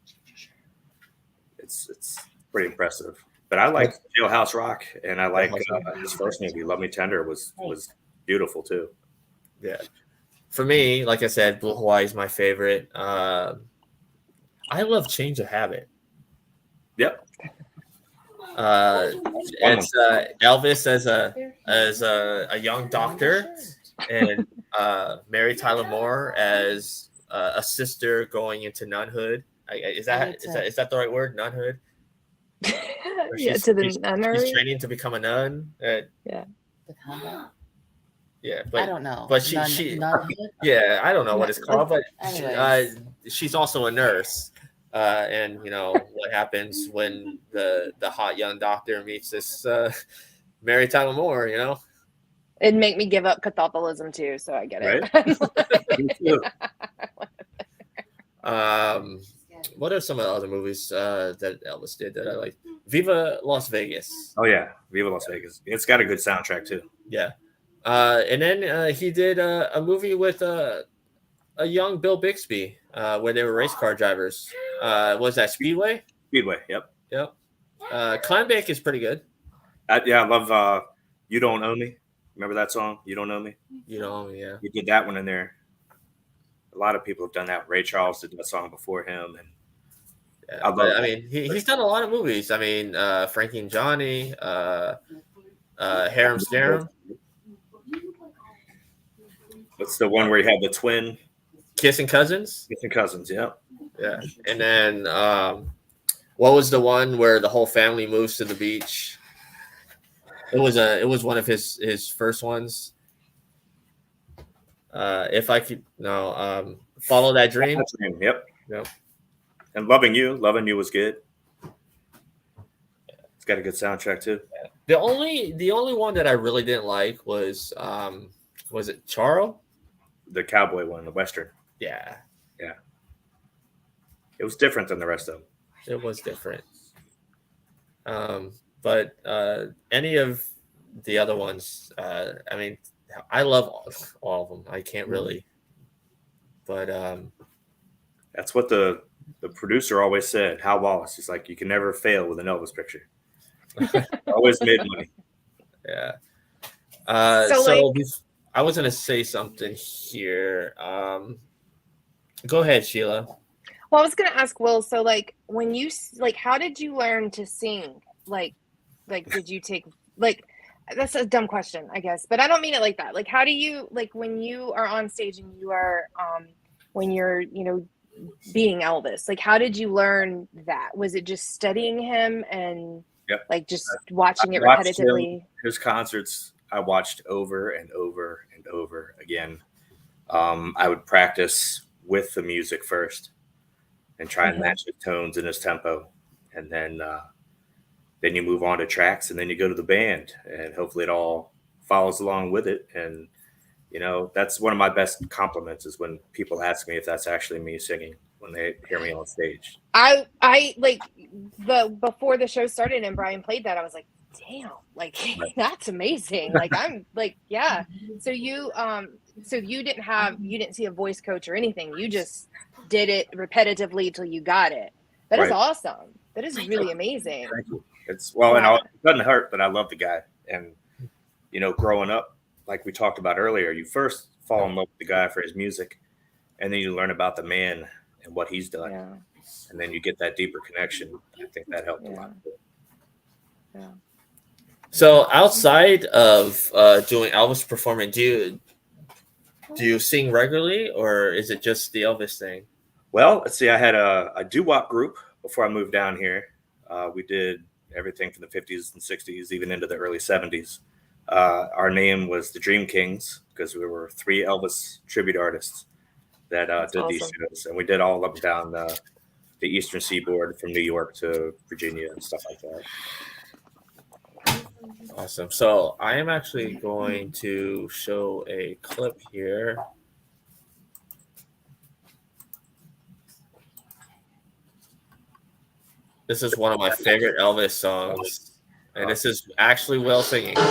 it's pretty impressive. But I like Jailhouse Rock, and I like his first movie, Love Me Tender, was beautiful too.
Yeah. For me, like I said, Blue Hawaii is my favorite. I love Change of Habit. Yep. It's Elvis as a young doctor, and Mary Tyler Moore as a sister going into nunhood. Is that the right word? Nunhood.
Yeah, to the nunnery.
She's training to become a nun.
Yeah.
Yeah, but
I don't know.
But she yeah, I don't know what it's called, but she's also a nurse. And you know what happens when the hot young doctor meets this Mary Tyler Moore, you know?
It'd make me give up Catholicism too, so I get it.
Right? What are some of the other movies that Elvis did that I like? Viva Las Vegas.
Oh yeah, Viva Las Vegas. It's got a good soundtrack too.
Yeah. And then he did a movie with a young Bill Bixby where they were race car drivers. Was that Speedway?
Speedway, yep.
Kleinbeck is pretty good.
I love You Don't Own Me. Remember that song? You Don't Know Me?
You Don't Own Me, yeah.
You did that one in there. A lot of people have done that. Ray Charles did that song before him. And
I mean, he's done a lot of movies. I mean, Frankie and Johnny, Harem Scarum.
What's the one where he had the twin?
Kissing Cousins?
Kissing Cousins, yeah.
Yeah. And then what was the one where the whole family moves to the beach? It was one of his first ones. If I could Follow That Dream.
Yep.
Yep.
And Loving You was good. It's got a good soundtrack too.
The only one that I really didn't like was it Charo?
The cowboy one, the Western.
Yeah.
Yeah. It was different than the rest of them.
It was different. But any of the other ones, I mean, I love all of them. I can't really. But
that's what the producer always said, Hal Wallace. He's like, you can never fail with an Elvis picture. Always made money.
Yeah. So I was going to say something here. Go ahead, Sheila.
Well, I was going to ask Will, so like when you how did you learn to sing? Like did you take that's a dumb question, I guess, but I don't mean it like that. Like, how do you, when you are on stage and you are when you're, being Elvis, like how did you learn that? Was it just studying him and just watching it repetitively?
His concerts I watched over and over and over again. I would practice with the music first and try and match his tones and his tempo. And then you move on to tracks and then you go to the band and hopefully it all follows along with it. And, that's one of my best compliments is when people ask me if that's actually me singing when they hear me on stage.
I before the show started and Brian played that, I was like, damn, that's amazing. I'm yeah. So you didn't see a voice coach or anything. You just did it repetitively till you got it. That is awesome. That is really amazing.
Thank you. It's and it doesn't hurt, but I love the guy. And growing up, like we talked about earlier, you first fall in love with the guy for his music, and then you learn about the man and what he's done, and then you get that deeper connection. I think that helped a lot.
Yeah.
So outside of doing Elvis performing, do you sing regularly, or is it just the Elvis thing?
Well, let's see. I had a doo-wop group before I moved down here. We did everything from the 50s and 60s, even into the early 70s. Our name was the Dream Kings because we were 3 Elvis tribute artists that did these shows. And we did all up and down the Eastern Seaboard from New York to Virginia and stuff like that.
Awesome. So I am actually going to show a clip here. This is one of my favorite Elvis songs, and this is actually Will singing.
There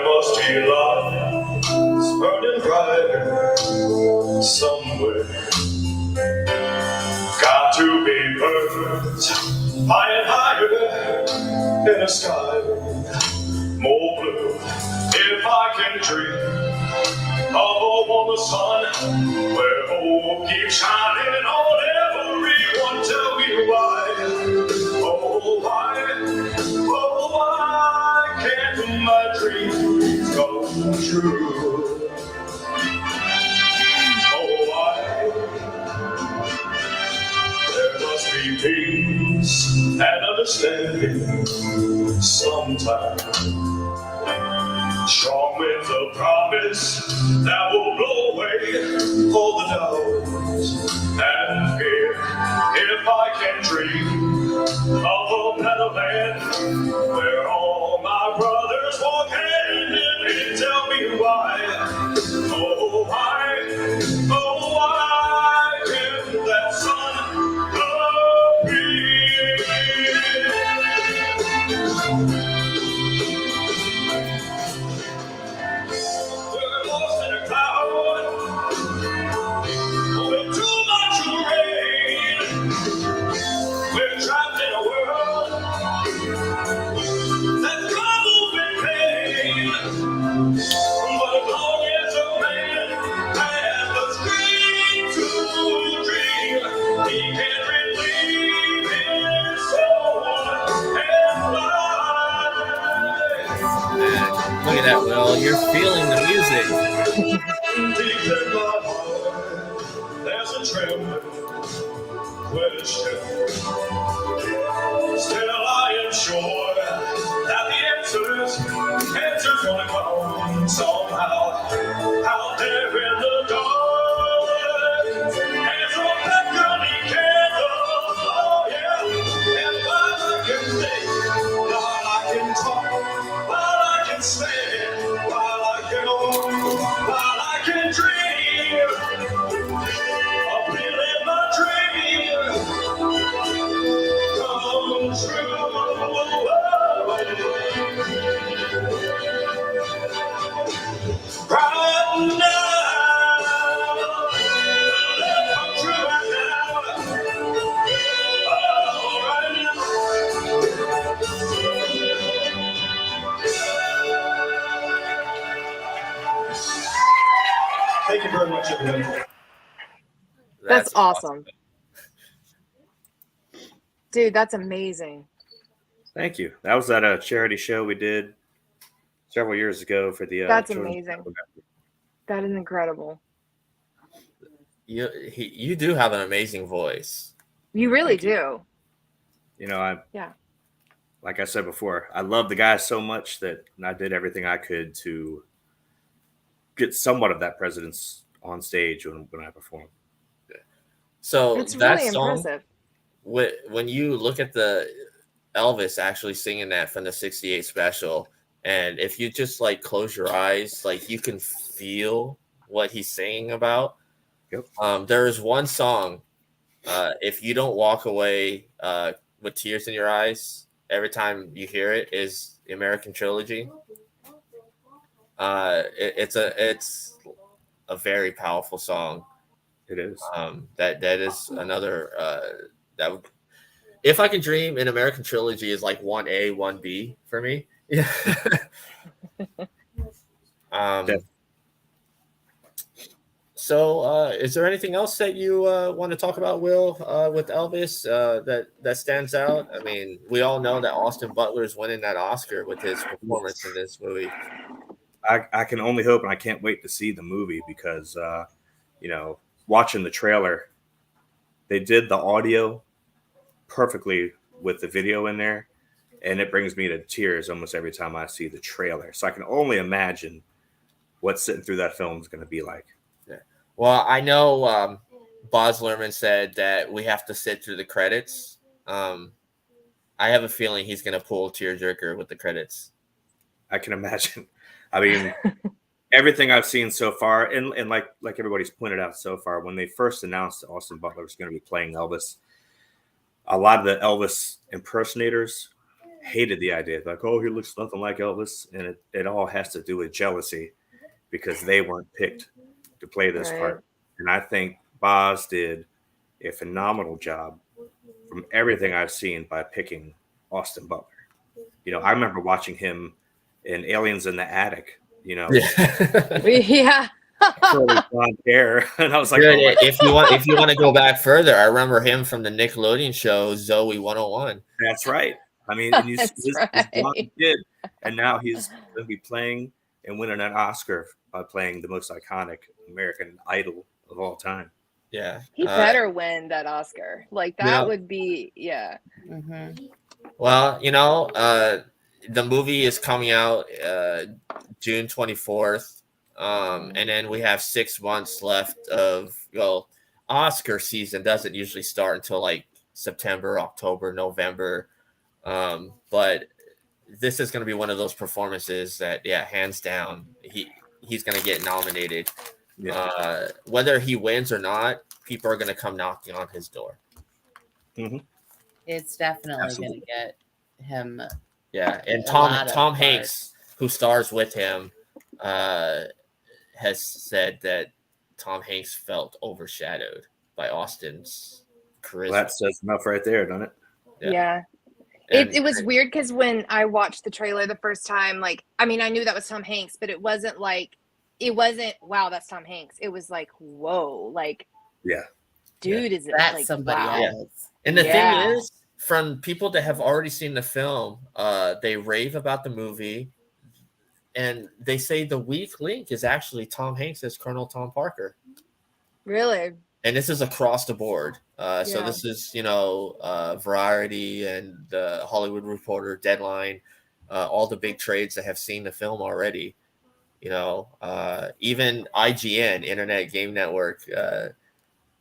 must be lights burning brighter somewhere. Got to be birds high and higher in a sky more blue. If I can dream of a warmer sun where hope keeps shining on everyone. Tell me why. Oh, why? Oh, why can't my dreams come true? Oh, why? There must be peace and understanding sometime. Strong winds of promise that will blow away all the doubts and fear. If I can dream of a better land where all my brothers walk hand in hand, tell me why. Oh, why? Oh, why can't that sun appear? We're lost in a cloud with too much rain. We're trapped in a world that's troubled with pain. But as long as a man has the strength to dream, he can relieve his soul and fly.
Look at that, Will. You're feeling the music.
Deep in my heart, there's a trembling question. Still, I am sure that the answers gonna come somehow. Out there in the dark, there's a beckoning candle. Oh yeah, and while I can think, while I can talk, while I can stand, while I can walk, while I can dream, I'm feeling my dream come true. Right now, let it come true right now. Oh, right now. Thank you very much, everybody.
That's awesome. Dude, that's amazing.
Thank you. That was at a charity show we did several years ago for the.
That's
children's
amazing.
program.
That is incredible.
You do have an amazing voice.
You really do.
You know,
Yeah.
like I said before, I love the guy so much that I did everything I could to get somewhat of that presence on stage when I perform.
So
It's
that
really
song,
impressive.
when you look at the Elvis actually singing that from the '68 special, and if you just like close your eyes, like you can feel what he's singing about.
Yep.
There is one song, if you don't walk away with tears in your eyes every time you hear it, is the American Trilogy. It's a very powerful song.
It is.
That is another that would, if I Can Dream in American Trilogy is like 1A, 1B for me. Yeah. So is there anything else that you want to talk about, Will, with Elvis that stands out? I mean, we all know that Austin Butler is winning that Oscar with his performance in this movie.
I can only hope, and I can't wait to see the movie because, watching the trailer, they did the audio perfectly with the video in there, and it brings me to tears almost every time I see the trailer. So I can only imagine what sitting through that film is going to be like.
Yeah. Well, I know Baz Luhrmann said that we have to sit through the credits. I have a feeling he's going to pull tearjerker with the credits.
I can imagine. I mean, everything I've seen so far, and like everybody's pointed out so far, when they first announced that Austin Butler was going to be playing Elvis, a lot of the Elvis impersonators hated the idea. Like, oh, he looks nothing like Elvis. And it all has to do with jealousy because they weren't picked to play this part. And I think Baz did a phenomenal job from everything I've seen by picking Austin Butler. You know, I remember watching him in Aliens in the Attic, you know.
Yeah.
Yeah.
curly blonde hair, and I was like,
Dude,
oh my
if you want to go back further, I remember him from the Nickelodeon show Zoe 101.
That's right. I mean, and you see
That's
this blonde
right.
kid, and now he's going to be playing and winning an Oscar by playing the most iconic American Idol of all time.
Yeah,
He better win that Oscar. Like that would be, yeah.
Mm-hmm.
Well, the movie is coming out June 24th, and then we have 6 months left of Oscar season doesn't usually start until like September, October, November, but this is going to be one of those performances that, hands down, he's going to get nominated.
Yeah.
Whether he wins or not, people are going to come knocking on his door.
Mm-hmm.
It's definitely going to get him.
Yeah, and Tom Hanks, who stars with him, has said that Tom Hanks felt overshadowed by Austin's charisma.
Well, that says enough right there, doesn't it?
Yeah. It was weird because when I watched the trailer the first time, like, I mean, I knew that was Tom Hanks, but it wasn't, wow, that's Tom Hanks. It was like, whoa, like,
yeah,
dude, is it
That's
like
somebody
wow.
else?
And the thing is, from people that have already seen the film, they rave about the movie, and they say the weak link is actually Tom Hanks as Colonel Tom Parker.
Really?
And this is across the board. So this is, Variety and the Hollywood Reporter, Deadline, all the big trades that have seen the film already. Even IGN, Internet Game Network.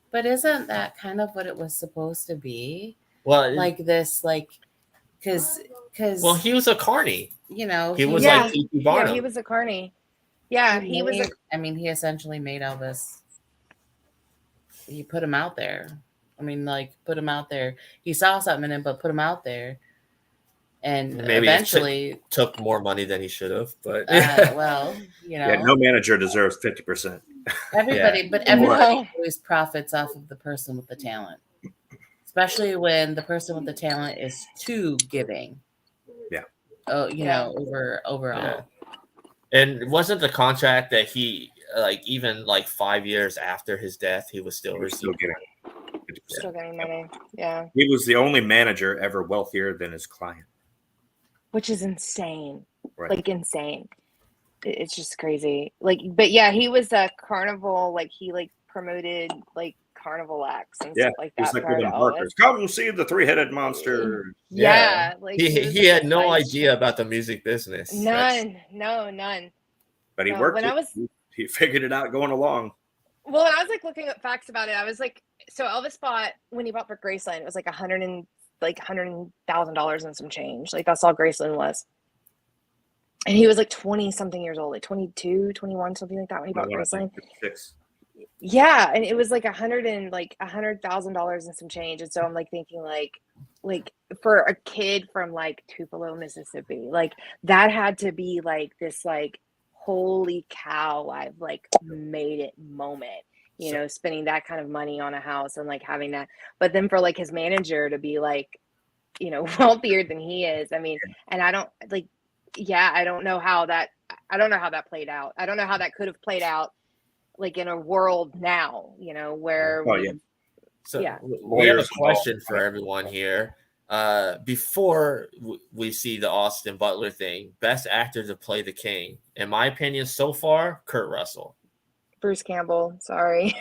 But isn't that kind of what it was supposed to be?
Well,
Like this, because
well, he was a carny.
He
was like T.T. Barnum.
Yeah, he was a carny. Yeah, he was.
He essentially made Elvis. He put him out there. Put him out there. He saw something in him, but put him out there. And
maybe
eventually
took more money than he should have. But
no manager deserves 50%.
Everybody always profits off of the person with the talent, especially when the person with the talent is too giving.
Yeah.
Overall.
Yeah. And wasn't the contract that he even 5 years after his death, he was still
getting
money. Yeah.
He was the only manager ever wealthier than his client,
which is insane.
Right.
Like insane. It's just crazy. But yeah, he was a carnival. He promoted carnival acts and stuff like that.
He's like with them markers. Come see the three-headed monster.
Yeah.
He had no idea about the music business.
None.
But he worked he figured it out going along.
Well, when I was looking up facts about it, I was so Elvis when he bought for Graceland, it was $100,000 and some change. That's all Graceland was. And he was 20 something years old, 22, 21, something like that when he bought Graceland. Yeah, and it was $100,000 and some change. And so I'm thinking for a kid from Tupelo, Mississippi, that had to be this holy cow, I've made it moment, spending that kind of money on a house and having that. But then for his manager to be wealthier than he is, and I don't I don't know how that played out. I don't know how that could have played out in a world now, where
we have a question for everyone here. Before we see the Austin Butler thing, best actor to play the king, in my opinion so far, Kurt Russell.
Bruce Campbell, sorry.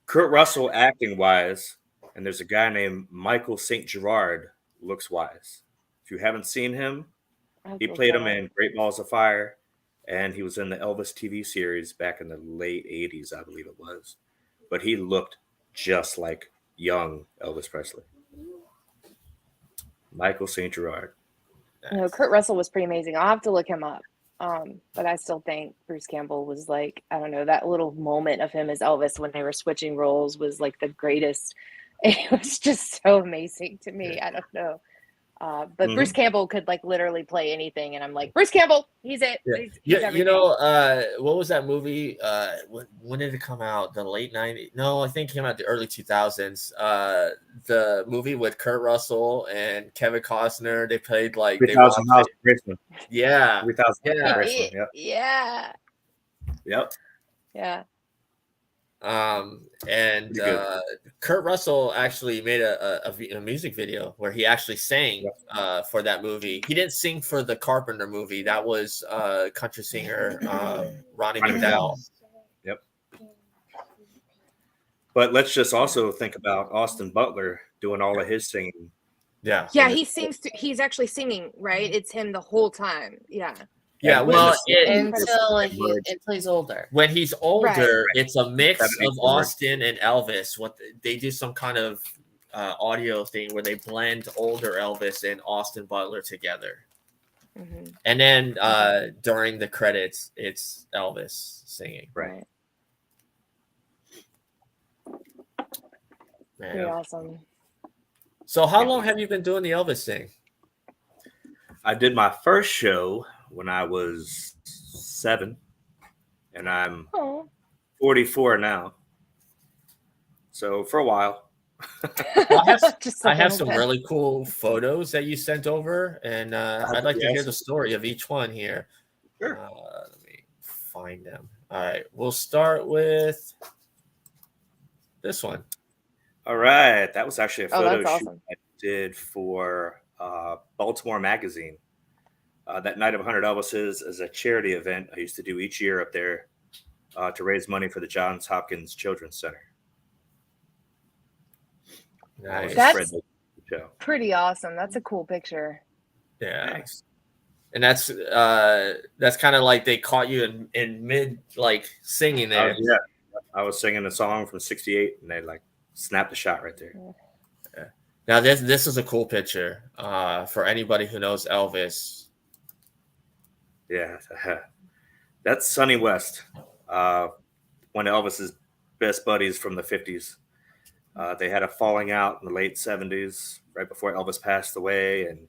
Kurt Russell acting wise, and there's a guy named Michael St. Gerard looks wise. If you haven't seen him, he played him in Great Balls of Fire, and he was in the Elvis TV series back in the late 80s, I believe it was. But he looked just like young Elvis Presley. Michael St. Gerard.
Kurt Russell was pretty amazing. I'll have to look him up. But I still think Bruce Campbell was I don't know, that little moment of him as Elvis when they were switching roles was the greatest. It was just so amazing to me. I don't know. But Bruce Campbell could literally play anything, and I'm Bruce Campbell, he's it. He's everything.
What was that movie? When did it come out? The late 90s? No, I think it came out the early 2000s. The movie with Kurt Russell and Kevin Costner. They played
3,000 Miles of Graceland.
Yeah,
3,000 Miles of Graceland.
Yeah.
Yep.
Yeah.
And
Pretty good.
Kurt Russell actually made a music video where he actually sang for that movie. He didn't sing for the Carpenter movie. That was country singer Ronnie
Ronnie
McDowell.
Yep. But let's just also think about Austin Butler doing all of his singing.
Yeah.
Yeah, he sings. He's actually singing, right? It's him the whole time. Yeah.
Yeah,
And
well,
until he's older.
when he's older,
Right.
it's a mix
Seven, eight
of
words.
Austin and Elvis. What they do some kind of audio thing where they blend older Elvis and Austin Butler together,
Mm-hmm.
and then during the credits, it's Elvis singing.
Right.
Pretty
Man.
awesome.
So, how long have you been doing the Elvis thing?
I did my first show when I was 7, and I'm
Oh.
44 now. So for a while.
Well,
Just a
I have
little
some
bit.
really cool photos that you sent over, and I'd like to hear
Yes.
the story of each one here.
Sure.
Let me find them. All right, we'll start with this one.
All right. That was actually a
Oh,
photo
that's
shoot
awesome.
I did for Baltimore Magazine. That Night of 100 Elvises is a charity event I used to do each year up there to raise money for the Johns Hopkins Children's Center.
Nice.
That's-
show.
Pretty awesome. That's a cool picture.
Yeah,
Thanks.
and that's kind of like they caught you in mid like singing there.
Yeah. I was singing a song from '68, and they like snapped the shot right there.
Now this is a cool picture for anybody who knows Elvis.
Yeah, that's Sonny West, one of Elvis's best buddies from the '50s. They had a falling out in the late '70s, right before Elvis passed away, and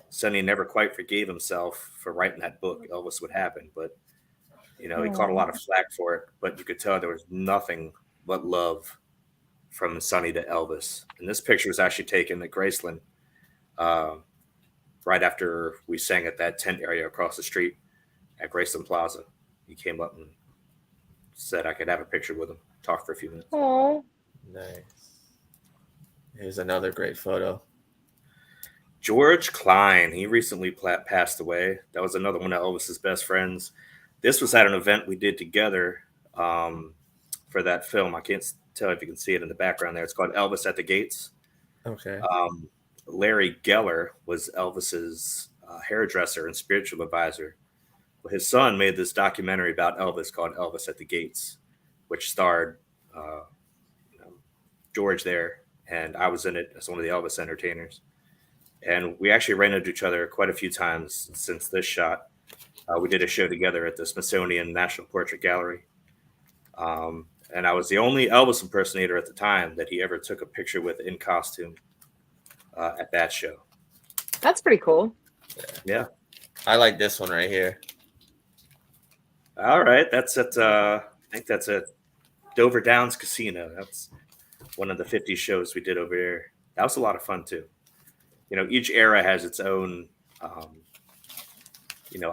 Sonny never quite forgave himself for writing that book, Elvis Would Happen. But he caught a lot of flack for it. But you could tell there was nothing but love from Sonny to Elvis. And this picture was actually taken at Graceland right after we sang at that tent area across the street at Graceland Plaza. He came up and said I could have a picture with him, talk for a few minutes.
Oh.
Nice. Here's another great photo.
George Klein, he recently passed away. That was another one of Elvis's best friends. This was at an event we did together for that film. I can't tell if you can see it in the background there. It's called Elvis at the Gates.
Okay.
Larry Geller was Elvis's hairdresser and spiritual advisor. Well, his son made this documentary about Elvis called Elvis at the Gates, which starred George there, and I was in it as one of the Elvis entertainers. And we actually ran into each other quite a few times since this shot. We did a show together at the Smithsonian National Portrait Gallery. And I was the only Elvis impersonator at the time that he ever took a picture with in costume at that show.
That's pretty cool.
Yeah.
I like this one right here.
All right. That's at, I think that's at Dover Downs Casino. That's one of the 50 shows we did over here. That was a lot of fun too. Each era has its own,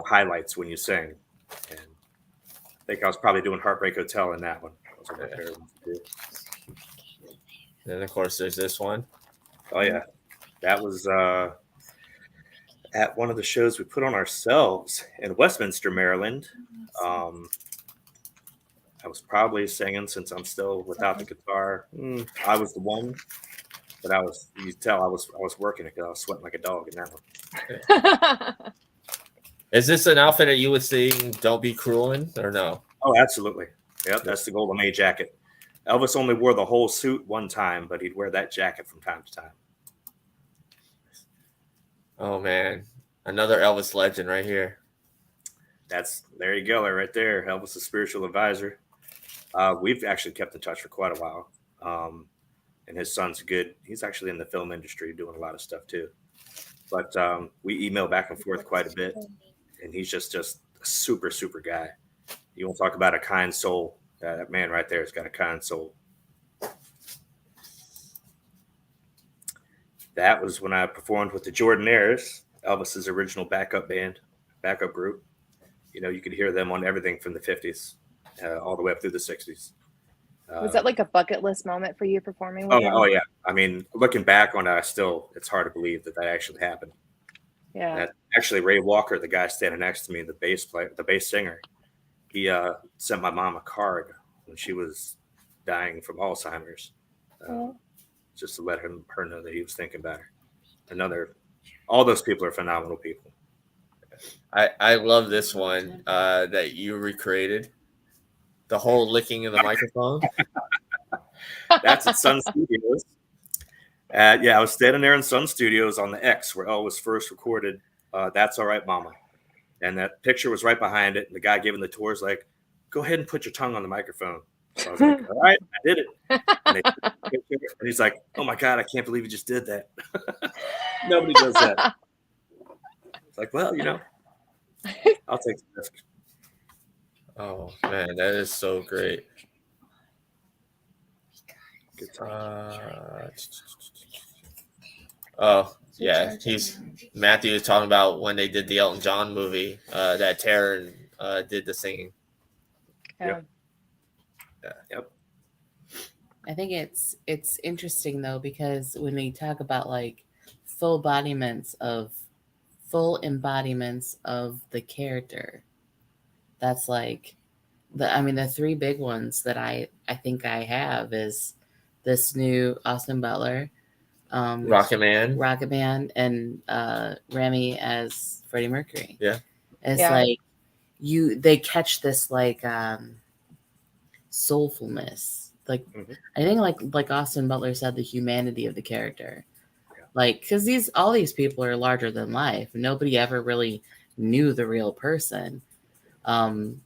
highlights when you sing. And I think I was probably doing Heartbreak Hotel in that one. That was one of my favorite ones to do.
And of course, there's this one.
Oh yeah, that was at one of the shows we put on ourselves in Westminster, Maryland. I was probably singing since I'm still without the guitar. I was the one, but you tell I was working it because I was sweating like a dog in that one.
Is this an outfit that you would sing "Don't Be Cruel" in, or no?
Oh, absolutely. Yep, that's the Golden May jacket. Elvis only wore the whole suit one time, but he'd wear that jacket from time to time.
Oh man, another Elvis legend right here.
That's Larry Geller right there, Elvis's spiritual advisor. We've actually kept in touch for quite a while. And his son's good. He's actually in the film industry doing a lot of stuff too. But we email back and forth quite a bit. And he's just a super, super guy. You want to talk about a kind soul. That man right there has got a kind soul. That was when I performed with the Jordanaires, Elvis's original backup group. You could hear them on everything from the 50s. all the way up through the 60s.
Was that like a bucket list moment for you performing with
Oh,
him?
oh yeah. I mean, looking back on it, it's hard to believe that actually happened.
Yeah.
That actually, Ray Walker, the guy standing next to me, the bass singer, he sent my mom a card when she was dying from Alzheimer's, just to let her know that he was thinking about her. All those people are phenomenal people.
I love this one that you recreated. The whole licking of the microphone.
That's at Sun Studios. I was standing there in Sun Studios on the X where Elvis first recorded That's All Right, Mama. And that picture was right behind it. And the guy giving the tour is like, go ahead and put your tongue on the microphone. So I was like, all right, I did it. And he's like, oh my God, I can't believe you just did that. Nobody does that. It's like, well, I'll take the risk.
Oh man, that is so great. Oh yeah, Matthew is talking about when they did the Elton John movie that Taryn did the singing.
Yeah.
Yep.
I think it's interesting though, because when we talk about like full embodiments of the character, that's like the three big ones that I think I have is this new Austin Butler,
Rocket Man,
and Remy as Freddie Mercury.
Yeah.
It's like they catch this like soulfulness. Like I think like Austin Butler said, the humanity of the character.
Yeah.
Like, because all these people are larger than life. Nobody ever really knew the real person. You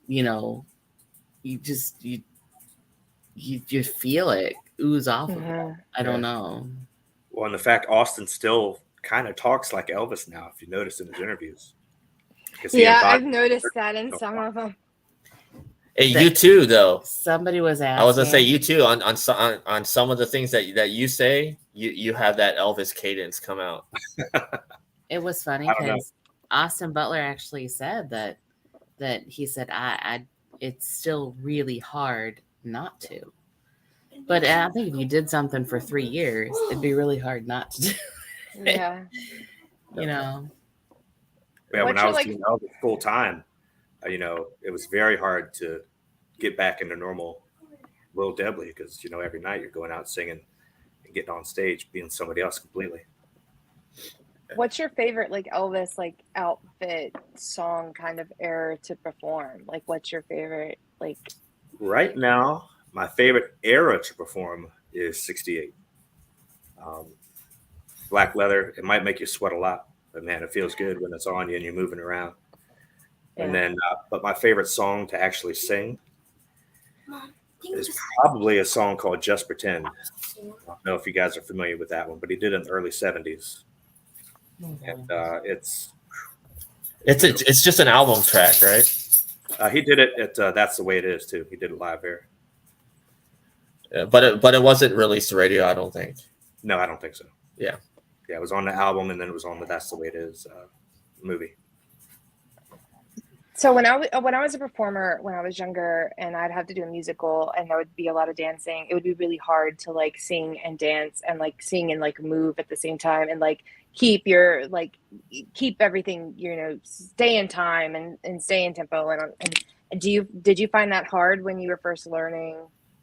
feel it ooze off of it. I don't know.
Well, and the fact Austin still kind of talks like Elvis now, if you notice in his interviews.
Yeah, I've noticed that in some of them.
Hey, you too, though.
Somebody was asking.
I was gonna say you too on some of the things that you say. You have that Elvis cadence come out.
It was funny because Austin Butler actually said that he said it's still really hard not to. But I think if you did something for 3 years, it'd be really hard not to do it.
Yeah.
Yeah, when I was doing Elvis full time, it was very hard to get back into normal Will Debley because, every night you're going out singing and getting on stage, being somebody else completely.
What's your favorite Elvis outfit song kind of era to perform? What's your favorite
Right now, my favorite era to perform is 68. Black leather, it might make you sweat a lot, but man, it feels good when it's on you and you're moving around. Yeah. And then, but my favorite song to actually sing is probably a song called Just Pretend. I don't know if you guys are familiar with that one, but he did it in the early 70s. And it's
just an album track, right?
He did it at That's the Way It Is too. He did it live there.
But it wasn't released to radio, I don't think.
No, I don't think so.
Yeah,
it was on the album, and then it was on the That's the Way It Is movie.
So when I was a performer when I was younger, and I'd have to do a musical, and there would be a lot of dancing, it would be really hard to sing and dance and sing and move at the same time and keep your keep everything, stay in time and stay in tempo. And did you find that hard when you were first learning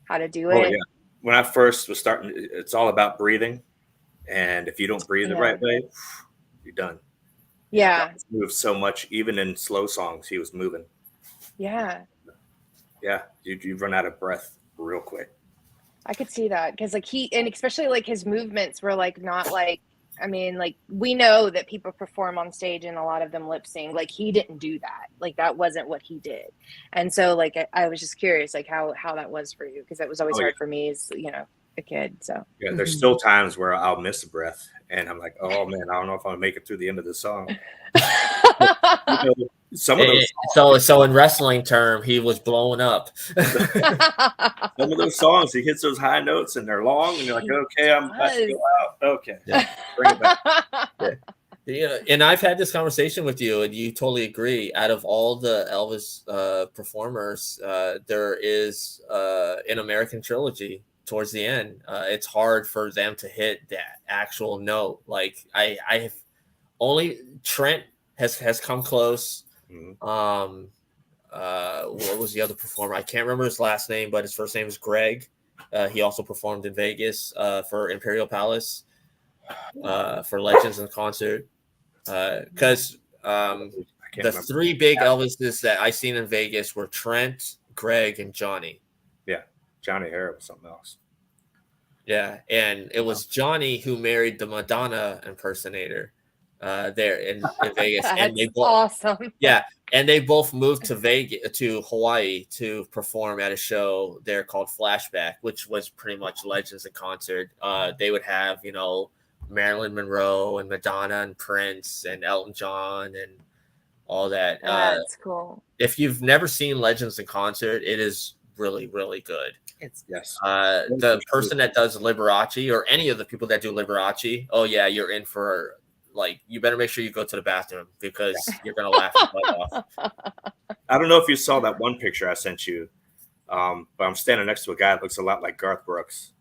how to do it?
Oh yeah. When I first was starting, it's all about breathing, and if you don't breathe the right way, you're done.
Yeah.
He moved so much, even in slow songs, he was moving.
Yeah.
Yeah, you run out of breath real quick.
I could see that because and especially his movements were not we know that people perform on stage and a lot of them lip sync. He didn't do that. That wasn't what he did. And so I was just curious how that was for you, because that was always hard for me as a kid. So
yeah, there's still times where I'll miss a breath and I'm like, oh man, I don't know if I'll make it through the end of the song. Some of those
so in wrestling term, he was blowing up.
Some of those songs, he hits those high notes and they're long, and you're like, okay, I have to go out. Okay, bring it back.
Yeah, and I've had this conversation with you, and you totally agree. Out of all the Elvis performers, there is an American trilogy towards the end. It's hard for them to hit that actual note. Like I have only Trent has come close.
Mhm.
What was the other performer? I can't remember his last name, but his first name is Greg. He also performed in Vegas for Imperial Palace for Legends in Concert. Because
I can't
the
remember.
three big Elvises that I seen in Vegas were Trent, Greg, and Johnny.
Yeah, Johnny Harris was something else.
Yeah, and it was Johnny who married the Madonna impersonator there in Vegas, and they
That's
both
awesome.
yeah, and they both moved to Hawaii to perform at a show there called Flashback, which was pretty much Legends in Concert. They would have Marilyn Monroe and Madonna and Prince and Elton John and all that.
That's cool.
If you've never seen Legends in Concert, it is really, really good.
It's
Yes.
The person that does Liberace or any of the people that do Liberace, oh yeah, you're in for you better make sure you go to the bathroom because you're gonna laugh your butt off.
I don't know if you saw that one picture I sent you, but I'm standing next to a guy that looks a lot like Garth Brooks,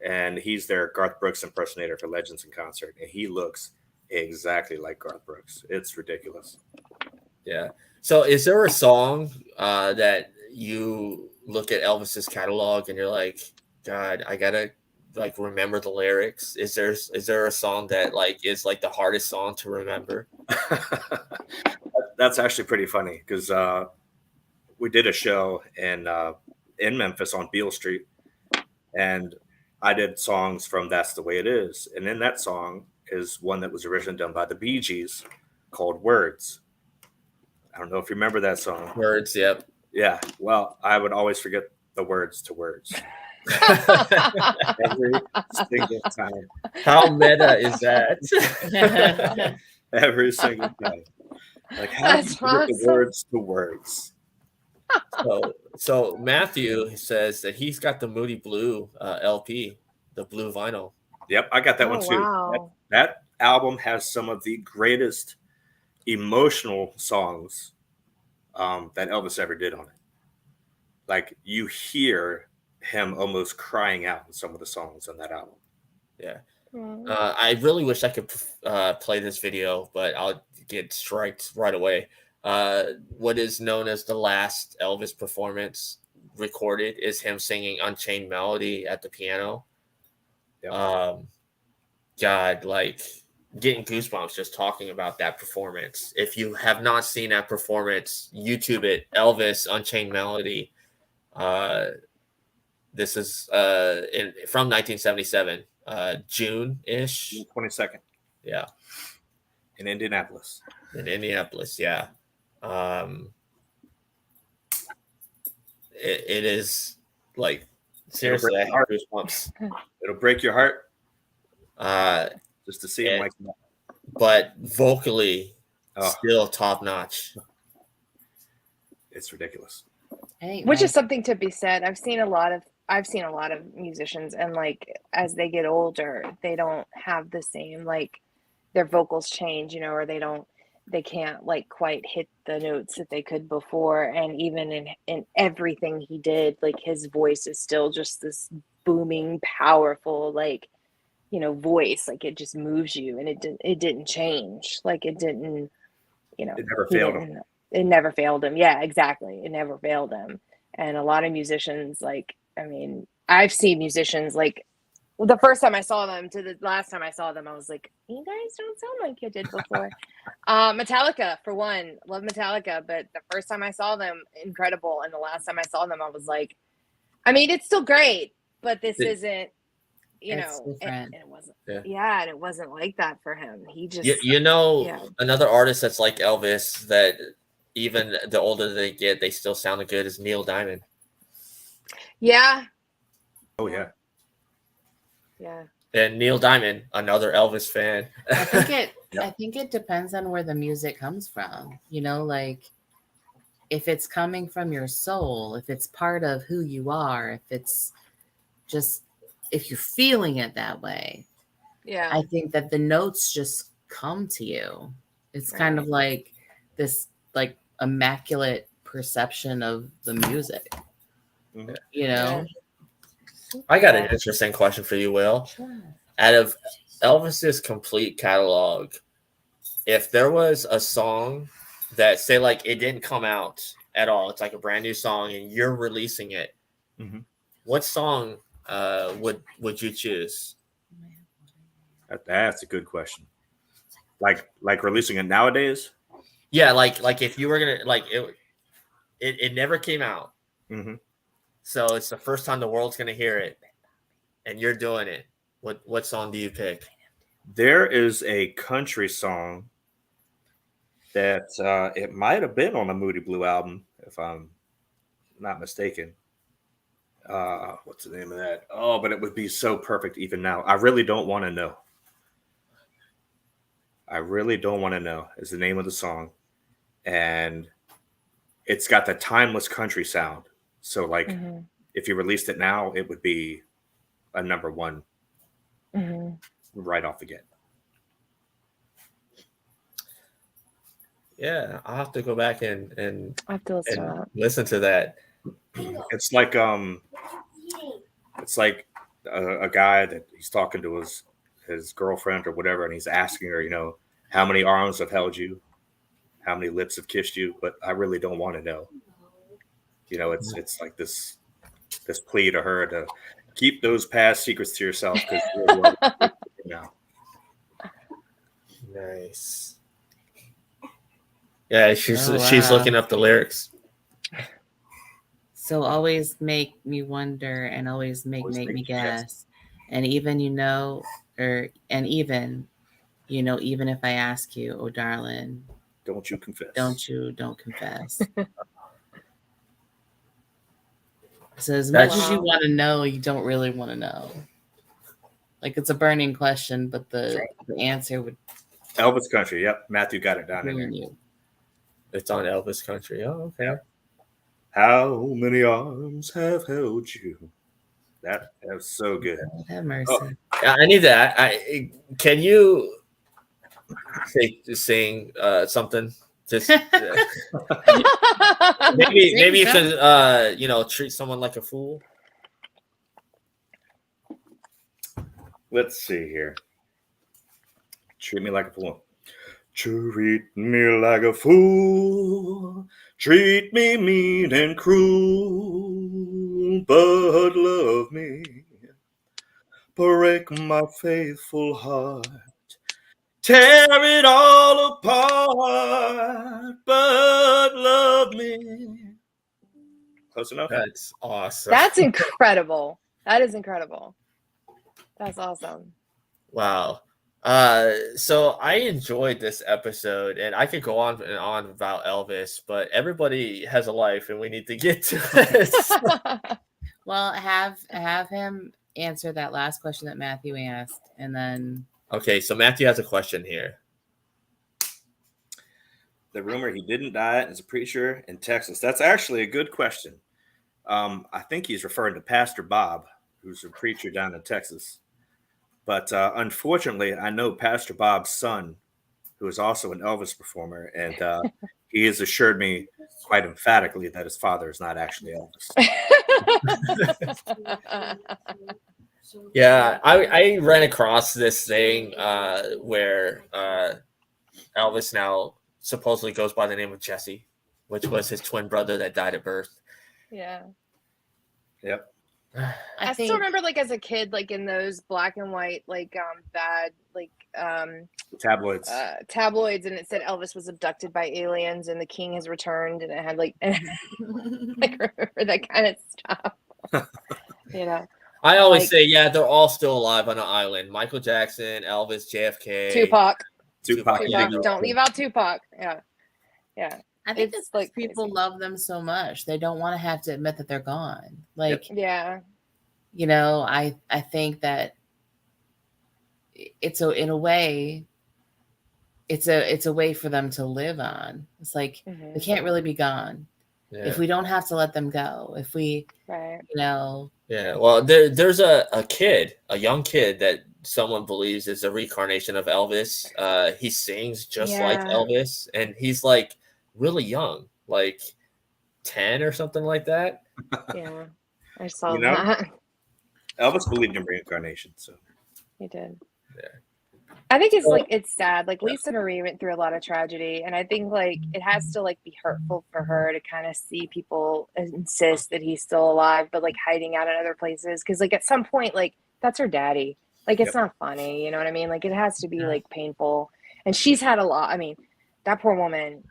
and he's their Garth Brooks impersonator for Legends in Concert, and he looks exactly like Garth Brooks. It's ridiculous.
Yeah. So, is there a song that you look at Elvis's catalog and you're like, God, I gotta remember the lyrics? Is there a song that is the hardest song to remember?
That's actually pretty funny because we did a show in Memphis on Beale Street, and I did songs from That's the Way It Is, and in that song is one that was originally done by the Bee Gees called Words. I don't know if you remember that song.
Words, yep.
Yeah, well, I would always forget the words to words. Every single time.
How meta is that?
Every single time. Like, how do you forget the words to words?
So Matthew says that he's got the Moody Blue LP, the blue vinyl.
Yep, I got that one too.
Wow.
That album has some of the greatest emotional songs that Elvis ever did on it. Like, you hear him almost crying out in some of the songs on that album.
Yeah. I really wish I could play this video, but I'll get striked right away. What is known as the last Elvis performance recorded is him singing Unchained Melody at the piano.
Yep.
God, getting goosebumps just talking about that performance. If you have not seen that performance, YouTube it, Elvis Unchained Melody. This is from 1977, June-ish.
June 22nd.
Yeah.
In Indianapolis.
Yeah. It is seriously, I have goosebumps.
It'll break your heart. Just to see him like that.
But vocally, still top notch.
It's ridiculous.
Which is something to be said. I've seen a lot of musicians, and as they get older, they don't have the same their vocals change, or they can't quite hit the notes that they could before. And even in everything he did, his voice is still just this booming, powerful, voice. It just moves you, and it didn't change. It didn't,
it never failed him.
It never failed him. Yeah, exactly. It never failed him. And a lot of musicians, I've seen musicians the first time I saw them to the last time I saw them, I was like, you guys don't sound like you did before. Metallica, for one, love Metallica, but the first time I saw them, incredible. And the last time I saw them, I was like, it's still great, but this isn't, and it wasn't. Yeah, and it wasn't like that for him. He just,
another artist that's like Elvis that even the older they get, they still sound good is Neil Diamond.
Yeah.
Oh yeah.
Yeah.
And Neil Diamond, another Elvis fan.
I think it depends on where the music comes from. If it's coming from your soul, if it's part of who you are, if you're feeling it that way.
Yeah.
I think that the notes just come to you. It's kind of like this like immaculate perception of the music.
Mhm.
You know?
I got an interesting question for you, Will.
Sure.
Out of Elvis's complete catalog, if there was a song that, say, like it didn't come out at all, it's like a brand new song and you're releasing it,
Mhm.
what song would you choose?
That's a good question. Like releasing it nowadays.
Yeah, like if you were gonna like it never came out,
Mm-hmm.
so it's the first time the world's gonna hear it, and you're doing it. What song do you pick?
There is a country song that it might have been on the Moody Blue album, if I'm not mistaken. What's the name of that? Oh, but it would be so perfect even now. I really don't want to know. I really don't want to know is the name of the song. And it's got the timeless country sound. So like if you released it now, it would be a number one right off the get.
Yeah, I'll have to go back and
I have to listen to that.
listen to that.
It's like a guy that he's talking to his girlfriend or whatever, and he's asking her, how many arms have held you, how many lips have kissed you, but I really don't want to know. It's like this plea to her to keep those past secrets to yourself because now.
Nice. Yeah, she's looking up the lyrics.
So always make me wonder and always make me guess. And even even if I ask you, oh darling,
don't you confess.
Don't confess. So as much as you want to know, you don't really want to know. Like it's a burning question, but the answer would
Elvis Country. Yep, Matthew got it down in there.
you.
It's on Elvis Country. Oh, okay.
How many arms have held you? That's so good.
Have mercy.
Oh, I need that. Can you sing something? Just maybe you could treat someone like a fool.
Let's see here. Treat me like a fool. Treat me like a fool. Treat me mean and cruel, but love me. Break my faithful heart. Tear it all apart, but love me. Close enough?
That's awesome.
That's incredible. That is incredible. That's awesome.
Wow. So I enjoyed this episode, and I could go on and on about Elvis, but everybody has a life, and we need to get to this.
Well, have him answer that last question that Matthew asked, and then.
Okay, so Matthew has a question here.
The rumor he didn't die as a preacher in Texas. That's actually a good question. I think he's referring to Pastor Bob, who's a preacher down in Texas. But unfortunately, I know Pastor Bob's son, who is also an Elvis performer, and he has assured me quite emphatically that his father is not actually Elvis.
Yeah, I ran across this thing where Elvis now supposedly goes by the name of Jesse, which was his twin brother that died at birth.
Yeah.
Yep.
I still remember, like, as a kid, like in those black and white, like bad, like
tabloids,
and it said Elvis was abducted by aliens and the king has returned, and it had like, like remember that kind of stuff.
I always say, yeah, they're all still alive on an island. Michael Jackson, Elvis, JFK,
Tupac.
Yeah.
Don't leave out Tupac. Yeah.
I think it's like people
crazy.
love them so much they don't want to have to admit that they're gone. Like,
yeah,
I think that it's in a way, it's a way for them to live on. It's like they can't really be gone if we don't have to let them go. If we,
right,
Yeah, well, there's a young kid someone believes is a reincarnation of Elvis. He sings just like
Yeah.
Elvis, and he's like really young, like 10 or something like that.
Yeah, I saw
You know?
that.
Elvis believed in reincarnation, so
He did.
Yeah.
I think it's
So-
like it's sad. Like Lisa Marie went through a lot of tragedy, and I think like it has to like be hurtful for her to kind of see people insist that he's still alive, but like hiding out in other places. Because like at some point, like that's her daddy. Like it's not funny, you know what I mean? Like it has to be like painful. And she's had a lot. I mean, that poor woman.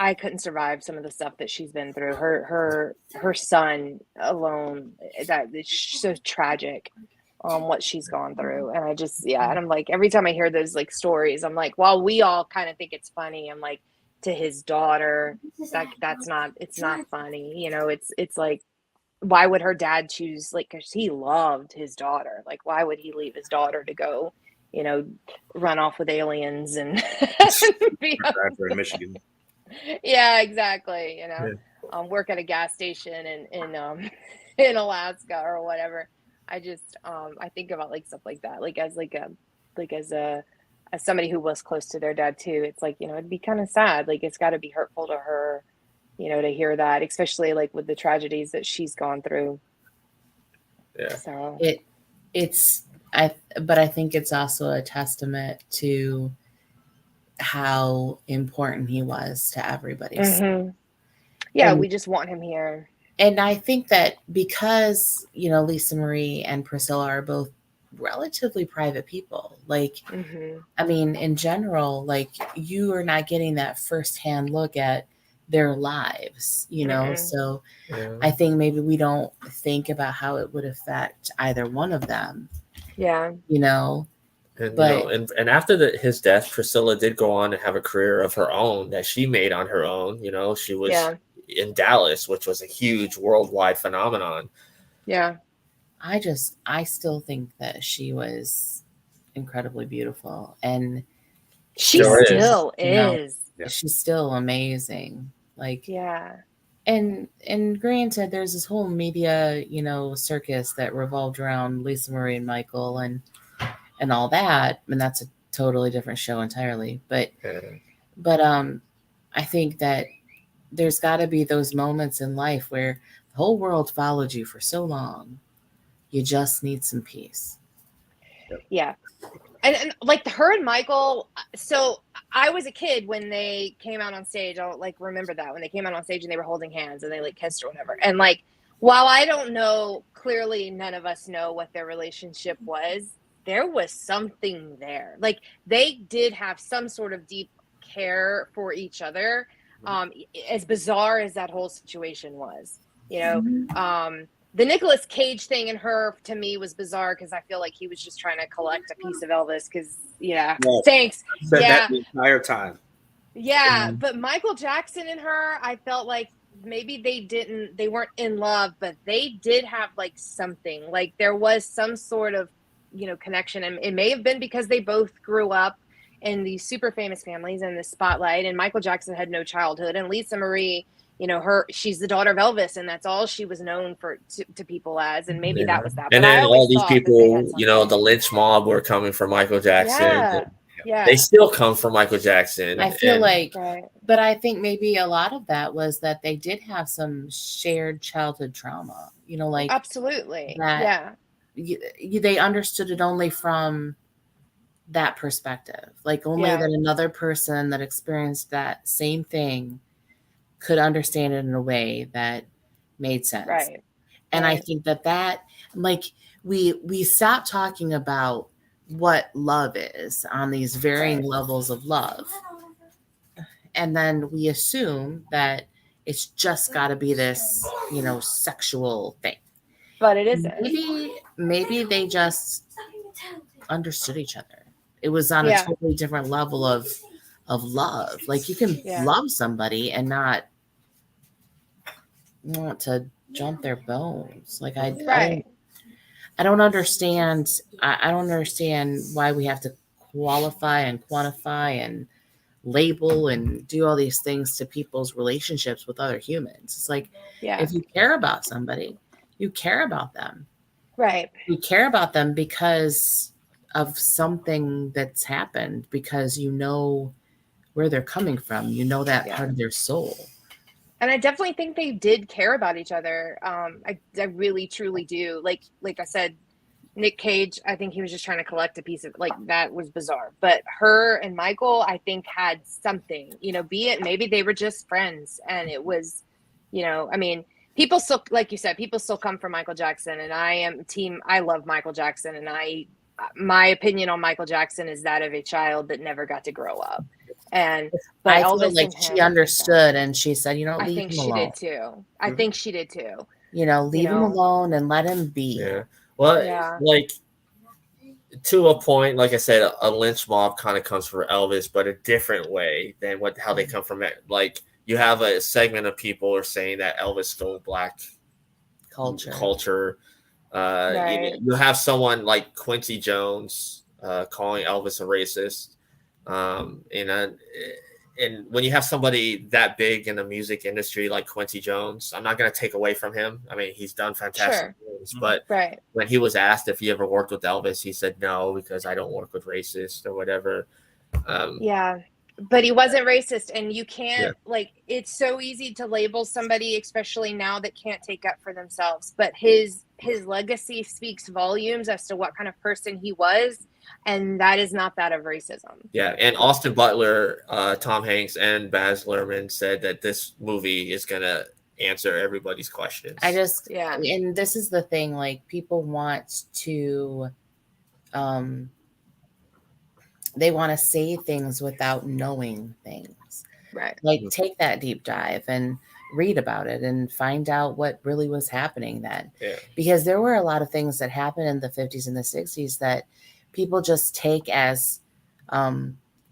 I couldn't survive some of the stuff that she's been through. Her son alone. That it's so tragic. What she's gone through, and I just and I'm like every time I hear those like stories, I'm like, while we all kind of think it's funny, I'm like, to his daughter, it's not funny, you know. It's like, why would her dad choose, like, because he loved his daughter, like why would he leave his daughter to go, you know, run off with aliens and be
in Michigan.
yeah, exactly, you know, work at a gas station in Alaska or whatever. I just I think about like stuff like that, like as somebody who was close to their dad too. It's like, you know, it'd be kind of sad. Like it's got to be hurtful to her, you know, to hear that, especially like with the tragedies that she's gone through.
Yeah.
So
but I think it's also a testament to how important he was to everybody.
mm-hmm. Yeah,
And
we just want him here.
And I think that because, you know, Lisa Marie and Priscilla are both relatively private people. Like,
Mm-hmm.
I mean, in general, like you are not getting that firsthand look at their lives, you know?
Mm-mm.
So I think maybe we don't think about how it would affect either one of them.
Yeah.
You know?
And,
But-
you know, and after his death, Priscilla did go on to have a career of her own that she made on her own. You know, she was in Dallas, which was a huge worldwide phenomenon.
Yeah.
I still think that she was incredibly beautiful, and
She still is.
You know, she's still amazing. Like, and granted, there's this whole media, you know, circus that revolved around Lisa Marie and Michael and all that, and that's a totally different show entirely. But I think that there's got to be those moments in life where the whole world followed you for so long, you just need some peace.
Yeah. And like her and Michael, so I was a kid when they came out on stage. I'll like remember that when they came out on stage and they were holding hands and they like kissed or whatever. And like, while I don't know, clearly none of us know what their relationship was, there was something there. Like they did have some sort of deep care for each other. As bizarre as that whole situation was, you know, the Nicolas Cage thing in her to me was bizarre because I feel like he was just trying to collect a piece of Elvis because thanks.
Said that the entire time.
Yeah, but Michael Jackson and her, I felt like maybe they weren't in love, but they did have like something, like there was some sort of, you know, connection, and it may have been because they both grew up in these super famous families in the spotlight, and Michael Jackson had no childhood, and Lisa Marie, you know, she's the daughter of Elvis, and that's all she was known for to people as, and maybe that was that.
And
but
then
I
all these people,
you
know, the lynch mob were coming from Michael Jackson.
Yeah.
They still come from Michael Jackson.
I feel but I think maybe a lot of that was that they did have some shared childhood trauma, you know, like
absolutely.
They understood it only from that perspective, like only that another person that experienced that same thing could understand it in a way that made sense. And I think that like we stop talking about what love is on these varying levels of love, and then we assume that it's just got to be this, you know, sexual thing,
but it isn't.
Maybe they just understood each other. It was on a totally different level of love. Like you can love somebody and not want to jump their bones. Like I don't understand. I don't understand why we have to qualify and quantify and label and do all these things to people's relationships with other humans. It's like, if you care about somebody, you care about them.
Right.
You care about them because of something that's happened because you know where they're coming from. You know that part of their soul.
And I definitely think they did care about each other. I really, truly do. Like I said, Nick Cage, I think he was just trying to collect a piece of, like, that was bizarre. But her and Michael, I think, had something, you know, be it maybe they were just friends. And it was, you know, I mean, people still, like you said, people still come for Michael Jackson. And I love Michael Jackson. And my opinion on Michael Jackson is that of a child that never got to grow up. But
I feel like she understood and she said, you know, leave him alone.
I think she did too. I think she did too.
You know, leave him alone and let him be.
Yeah. Well, like, to a point, like I said, a lynch mob kind of comes for Elvis, but a different way than how they come from it. Like, you have a segment of people are saying that Elvis stole Black culture.
Right.
You have someone like Quincy Jones calling Elvis a racist. And when you have somebody that big in the music industry like Quincy Jones, I'm not going to take away from him. I mean, he's done fantastic things, but when he was asked if he ever worked with Elvis, he said no, because I don't work with racists or whatever.
But he wasn't racist, and you can't like, it's so easy to label somebody, especially now, that can't take up for themselves. But his legacy speaks volumes as to what kind of person he was. And that is not that of racism. Yeah.
And Austin Butler, Tom Hanks, and Baz Luhrmann said that this movie is going to answer everybody's questions.
And this is the thing, like, people want to, they want to say things without knowing things.
Right.
Like, take that deep dive and read about it and find out what really was happening then.
Yeah.
Because there were a lot of things that happened in the 50s and the 60s that people just take as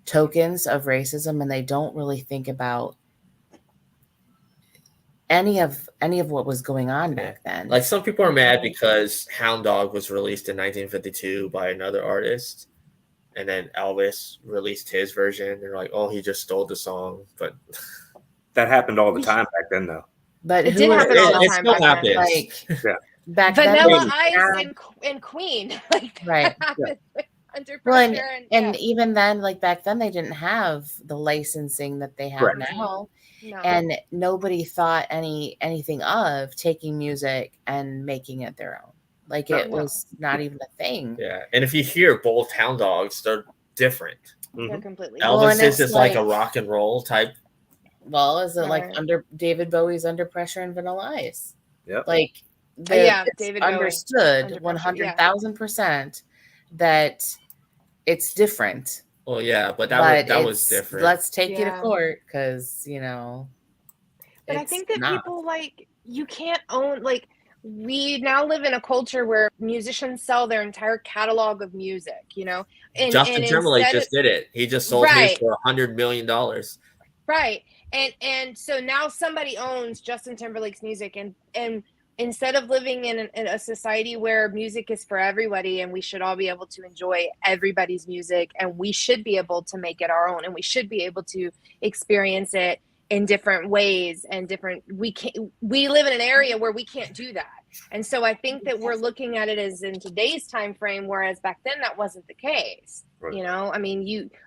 tokens of racism, and they don't really think about any of what was going on back then.
Like, some people are mad because Hound Dog was released in 1952 by another artist, and then Elvis released his version. They're like, oh, he just stole the song. But
that happened all the time back then, though.
But
it did happen all the time.
It still happens.
Like, back
Vanilla
then,
Ice and Queen. Like,
right.
Under pressure.
And even then, like, back then, they didn't have the licensing that they have now.
No.
And nobody thought anything of taking music and making it their own. Like, it was not even a thing.
Yeah. And if you hear both Hound Dogs, they're different.
They're completely
Elvis is just like a rock and roll type.
Well, is it like under David Bowie's Under Pressure and Vanilla Ice?
Yep.
Like,
David
understood 100,000% that it's different.
Well, yeah, but that was different.
Let's take you to court, because, you know.
But I think that people, like, you can't own, like, we now live in a culture where musicians sell their entire catalog of music, you know. And
Justin Timberlake just did it. He just sold his for $100 million.
Right. And so now somebody owns Justin Timberlake's music, and instead of living in a society where music is for everybody and we should all be able to enjoy everybody's music, and we should be able to make it our own, and we should be able to experience it in different ways and we live in an area where we can't do that. And so I think that we're looking at it as in today's time frame, whereas back then that wasn't the case. Right. You know, I mean,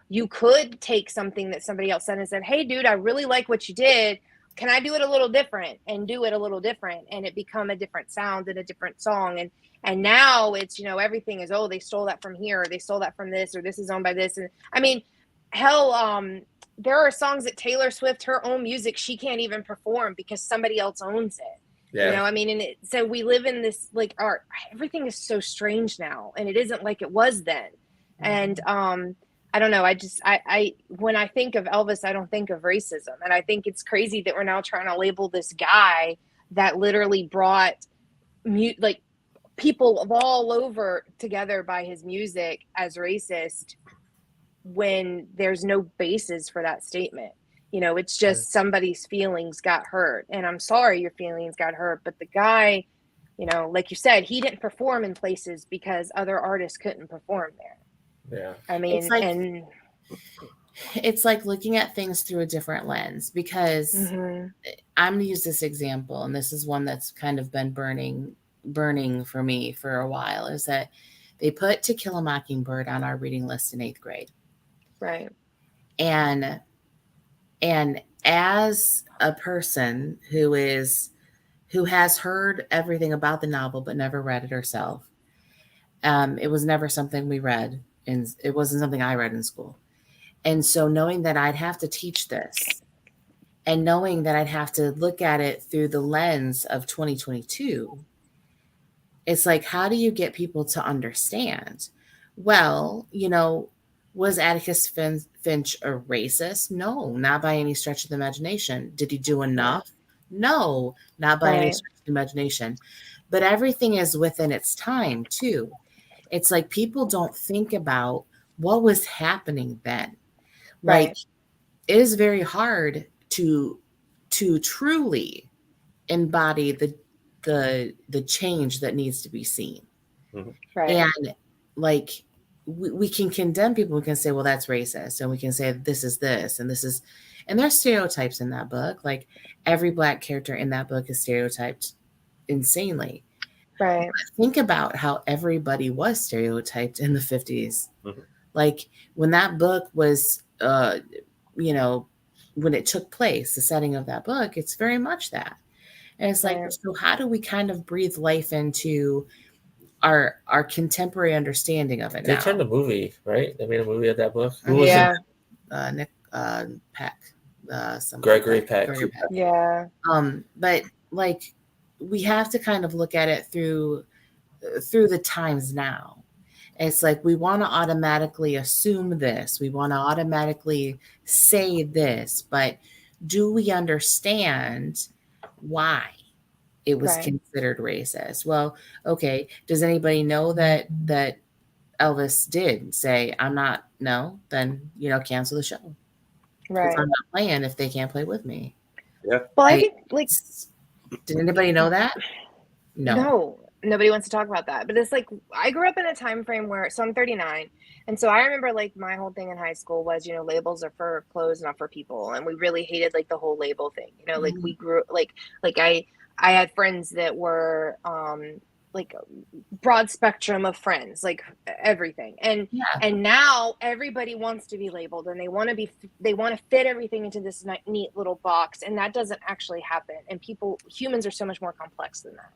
you could take something that somebody else said and said, hey dude, I really like what you did. Can I do it a little different, and do it a little different, and it become a different sound and a different song. And now it's, you know, everything is, oh, they stole that from here, or they stole that from this, or this is owned by this. And I mean, hell, there are songs that Taylor Swift, her own music, she can't even perform because somebody else owns it. Yeah. You know, I mean, so we live in this, like, everything is so strange now, and it isn't like it was then. And I don't know. I when I think of Elvis, I don't think of racism. And I think it's crazy that we're now trying to label this guy that literally brought like people of all over together by his music as racist, when there's no basis for that statement. You know, it's just somebody's feelings got hurt, and I'm sorry your feelings got hurt. But the guy, you know, like you said, he didn't perform in places because other artists couldn't perform there.
Yeah.
I mean,
it's like looking at things through a different lens, because I'm going to use this example, and this is one that's kind of been burning for me for a while, is that They put To Kill a Mockingbird on our reading list in 8th grade.
Right.
And as a person who has heard everything about the novel but never read it herself, it was never something we read, and it wasn't something I read in school. And so knowing that I'd have to teach this, and knowing that I'd have to look at it through the lens of 2022, it's like, how do you get people to understand? Well, was Atticus Finch a racist? No, not by any stretch of the imagination. Did he do enough? No, not by any stretch of the imagination. But everything is within its time, too. It's like people don't think about what was happening then. Like, it is very hard to truly embody the change that needs to be seen.
Right.
And like, we can condemn people. We can say, well, that's racist. And we can say this is this, and this is, and there's stereotypes in that book. Like, every Black character in that book is stereotyped insanely.
Right.
But think about how everybody was stereotyped in the 50s. Like, when that book was, when it took place, the setting of that book, it's very much that. And it's like, so how do we kind of breathe life into our contemporary understanding of it
They
now?
turned the movie, right? They made a movie of that book.
Who
was
Yeah.
it?
Nick Peck.
Gregory Peck.
Yeah.
But like, we have to kind of look at it through the times now. It's like, we want to automatically assume this. We want to automatically say this, but do we understand why it was considered racist? Well, okay. Does anybody know that Elvis did say, I'm not? No, then, cancel the show.
Right.
I'm not playing if they can't play with me.
Yeah.
Well, I think, like,
did anybody know that?
No, nobody wants to talk about that. But it's like, I grew up in a time frame where, so I'm 39. And so I remember, like, my whole thing in high school was, labels are for clothes, not for people. And we really hated, like, the whole label thing. Like, we grew, like I had friends that were, like, broad spectrum of friends, like everything. And now everybody wants to be labeled, and they want to fit everything into this neat little box. And that doesn't actually happen. And humans are so much more complex than that.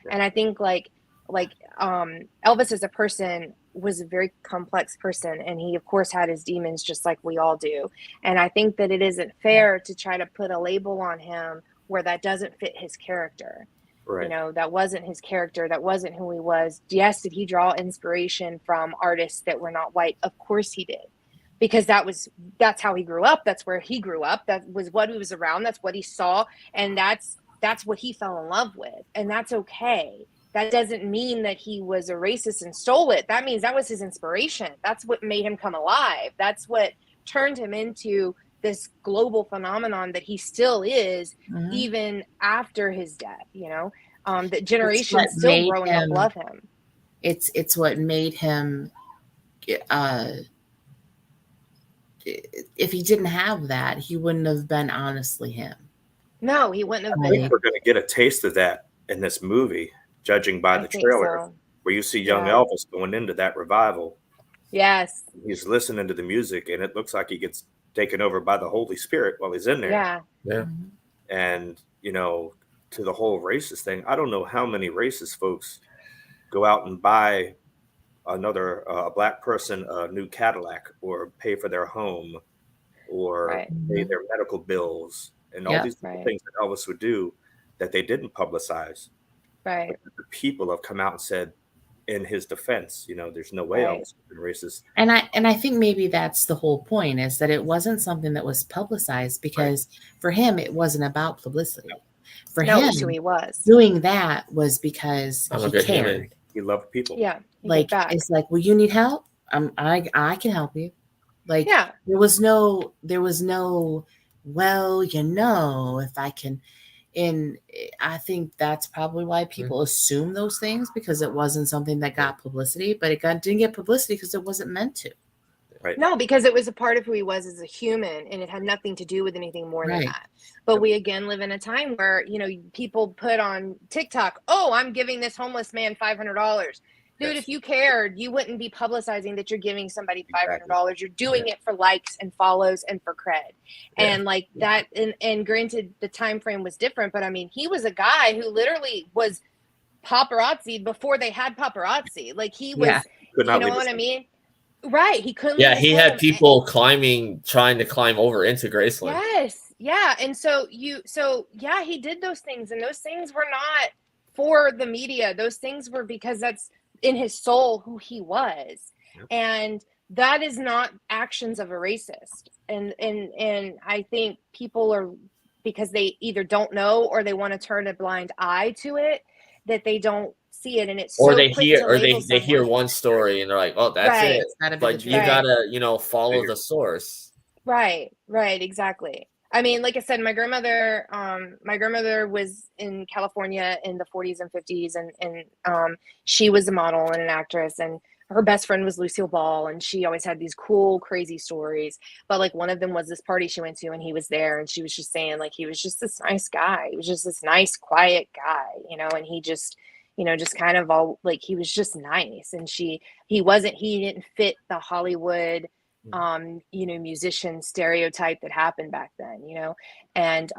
And I think like Elvis as a person was a very complex person, and he of course had his demons just like we all do. And I think that it isn't fair to try to put a label on him where that doesn't fit his character.
Right.
That wasn't his character. That wasn't who he was. Yes, did he draw inspiration from artists that were not white? Of course he did. Because that's how he grew up. That's where he grew up. That was what he was around. That's what he saw. And that's what he fell in love with. And that's okay. That doesn't mean that he was a racist and stole it. That means that was his inspiration. That's what made him come alive. That's what turned him into this global phenomenon that he still is, even after his death, that generations still growing up love him.
It's what made him, if he didn't have that, he wouldn't have been honestly him.
No, he wouldn't have
I
been.
think we're going to get a taste of that in this movie, judging by the trailer, where you see young Elvis going into that revival.
Yes.
He's listening to the music, and it looks like he gets taken over by the Holy Spirit while he's in there.
Yeah.
And, to the whole racist thing, I don't know how many racist folks go out and buy another Black person a new Cadillac, or pay for their home, or pay their medical bills, and all these things that Elvis would do that they didn't publicize.
Right.
But the people have come out and said, in his defense, there's no way Elvis would be racist. And
I think maybe that's the whole point, is that it wasn't something that was publicized, because for him it wasn't about publicity. For him,
who he was
doing that was because he cared.
He loved people.
Yeah.
Like, it's like, well, you need help? I can help you. Like, there was no, well, if I can. And I think that's probably why people assume those things, because it wasn't something that got publicity, but didn't get publicity because it wasn't meant to.
Right.
No, because it was a part of who he was as a human, and it had nothing to do with anything more than that. But we again live in a time where, people put on TikTok, oh, I'm giving this homeless man $500. Dude, if you cared, you wouldn't be publicizing that you're giving somebody $500.
Exactly.
You're doing it for likes and follows and for cred. And like that, and granted the time frame was different, but I mean, he was a guy who literally was paparazzi before they had paparazzi. Like he was,
Could not
you know
leave
what
his
I
home.
mean? Right. He couldn't
Yeah,
leave his
he
home.
had people trying to climb over into Graceland.
Yes. Yeah. And so yeah, he did those things, and those things were not for the media. Those things were because that's in his soul who he was.
Yep.
And that is not actions of a racist. And I think people are, because they either don't know or they want to turn a blind eye to it, that they don't see it. And it's
Or
so
they
quick
hear,
to
or
label
they hear
someone.
one story and they're like, "Oh, that's
Right.
it."
It's gotta be
But
the
you
truth.
gotta, follow the source.
Right, exactly. I mean, like I said, my grandmother was in California in the 40s and 50s, and she was a model and an actress, and her best friend was Lucille Ball, and she always had these cool, crazy stories. But like one of them was this party she went to, and he was there, and she was just saying like he was just this nice guy. He was just this nice, quiet guy, and he just, just kind of all like he was just nice, and he didn't fit the Hollywood musician stereotype that happened back then, and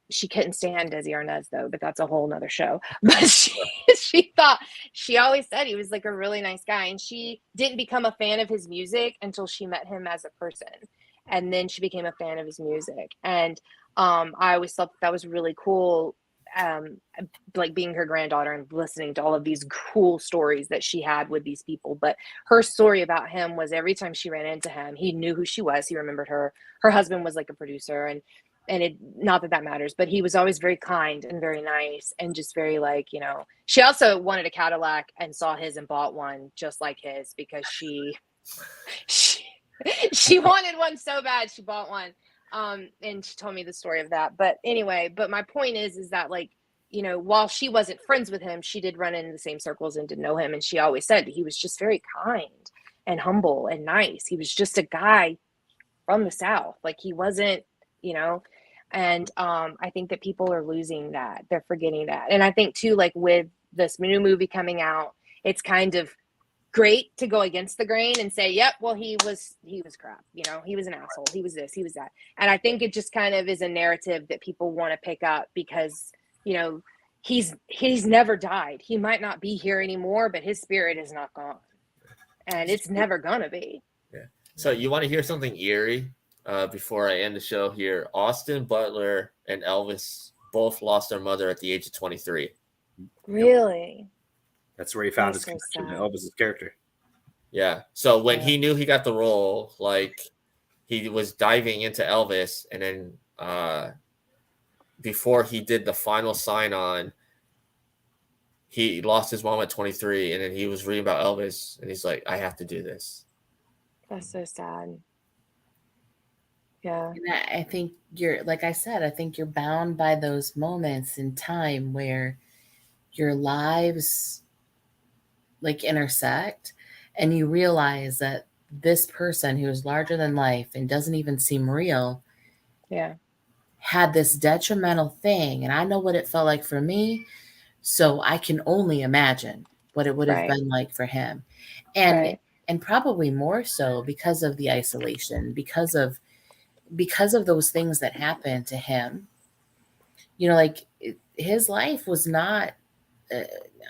she couldn't stand Desi Arnaz though, but that's a whole nother show. But she always said he was like a really nice guy, and she didn't become a fan of his music until she met him as a person, and then she became a fan of his music. And I always thought that was really cool, like being her granddaughter and listening to all of these cool stories that she had with these people. But her story about him was every time she ran into him, he knew who she was. He remembered her. Her husband was like a producer, and it, not that matters, but he was always very kind and very nice, and just very like, she also wanted a Cadillac and saw his and bought one just like his, because she wanted one so bad she bought one. And she told me the story of that. But anyway, my point is that like, while she wasn't friends with him, she did run in the same circles and did know him. And she always said he was just very kind and humble and nice. He was just a guy from the South. Like he wasn't, and I think that people are losing that. They're forgetting that. And I think too, like with this new movie coming out, it's kind of great to go against the grain and say, yep, well, he was crap. He was an asshole. He was this, he was that. And I think it just kind of is a narrative that people want to pick up because, he's never died. He might not be here anymore, but his spirit is not gone. And it's never gonna be.
Yeah. So you want to hear something eerie before I end the show here? Austin Butler and Elvis both lost their mother at the age of 23.
Really?
That's where he found
That's
his
so
connection to
sad.
Elvis's character.
Yeah. So when he knew he got the role, like he was diving into Elvis, and then before he did the final sign on, he lost his mom at 23, and then he was reading about Elvis, and he's like, I have to do this.
That's so sad. Yeah.
And I think like I said, I think you're bound by those moments in time where your lives like intersect, and you realize that this person who is larger than life and doesn't even seem real had this detrimental thing. And I know what it felt like for me, so I can only imagine what it would have been like for him. And probably more so because of the isolation, because of those things that happened to him. Like his life was not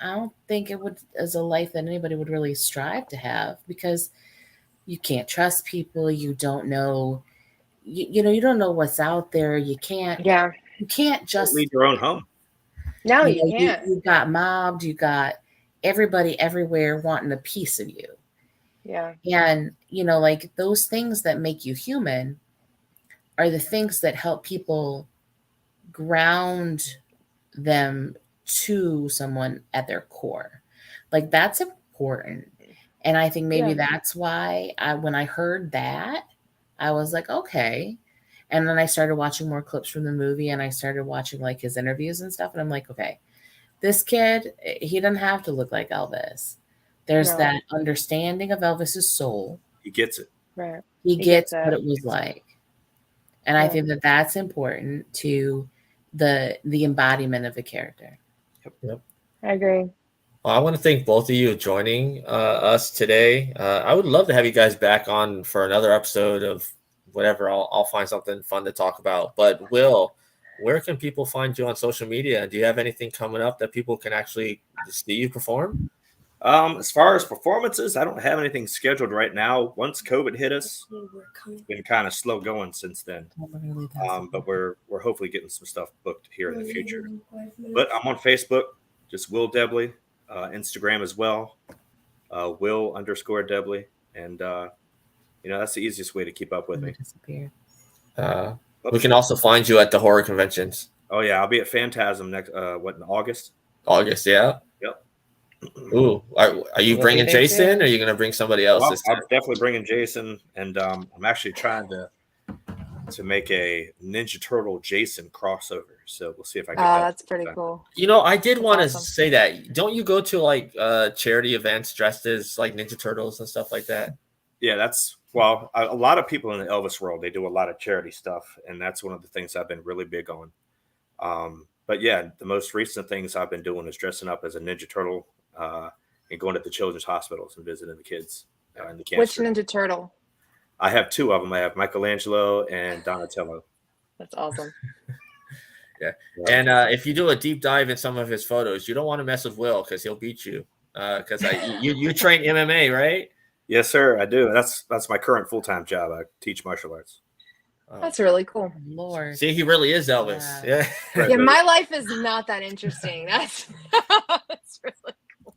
I don't think it would as a life that anybody would really strive to have, because you can't trust people. You don't know, you don't know what's out there. You can't just
leave your own home.
No, you can't.
You got mobbed. You got everybody everywhere wanting a piece of you.
Yeah.
And, like those things that make you human are the things that help people ground them to someone at their core. Like that's important. And I think maybe that's why when I heard that, I was like, okay. And then I started watching more clips from the movie, and I started watching like his interviews and stuff. And I'm like, okay, this kid, he doesn't have to look like Elvis. There's that understanding of Elvis's soul.
He gets it.
Right.
He gets what it was like. And I think that that's important to the embodiment of a character.
Yep.
I agree.
Well, I want to thank both of you joining us today. I would love to have you guys back on for another episode of whatever. I'll find something fun to talk about. But Will, where can people find you on social media? Do you have anything coming up that people can actually see you perform?
As far as performances, I don't have anything scheduled right now. Once COVID hit us, it's been kind of slow going since then. But we're hopefully getting some stuff booked here in the future. But I'm on Facebook, just Will Debley, Instagram as well, Will_Debley, and that's the easiest way to keep up with me.
We can also find you at the horror conventions.
Oh yeah, I'll be at Phantasm next in August.
August, yeah.
Yep.
Ooh, are you bringing Jason, or are you going to bring somebody else?
Well, I'm definitely bringing Jason, and I'm actually trying to make a Ninja Turtle Jason crossover. So we'll see if I get that.
That's pretty cool.
I did want to say that. Don't you go to like charity events dressed as like Ninja Turtles and stuff like that?
Yeah, a lot of people in the Elvis world, they do a lot of charity stuff, and that's one of the things I've been really big on. But yeah, the most recent things I've been doing is dressing up as a Ninja Turtle and going to the children's hospitals and visiting the kids and the cancer.
Which Ninja Turtle?
I have two of them. I have Michelangelo and Donatello.
That's awesome.
Yeah. And if you do a deep dive in some of his photos, you don't want to mess with Will because he'll beat you. Because you train MMA, right?
Yes, sir, I do. That's my current full-time job. I teach martial arts.
That's really cool.
Lord.
See, he really is Elvis. Yeah.
Yeah, my life is not that interesting. That's really cool.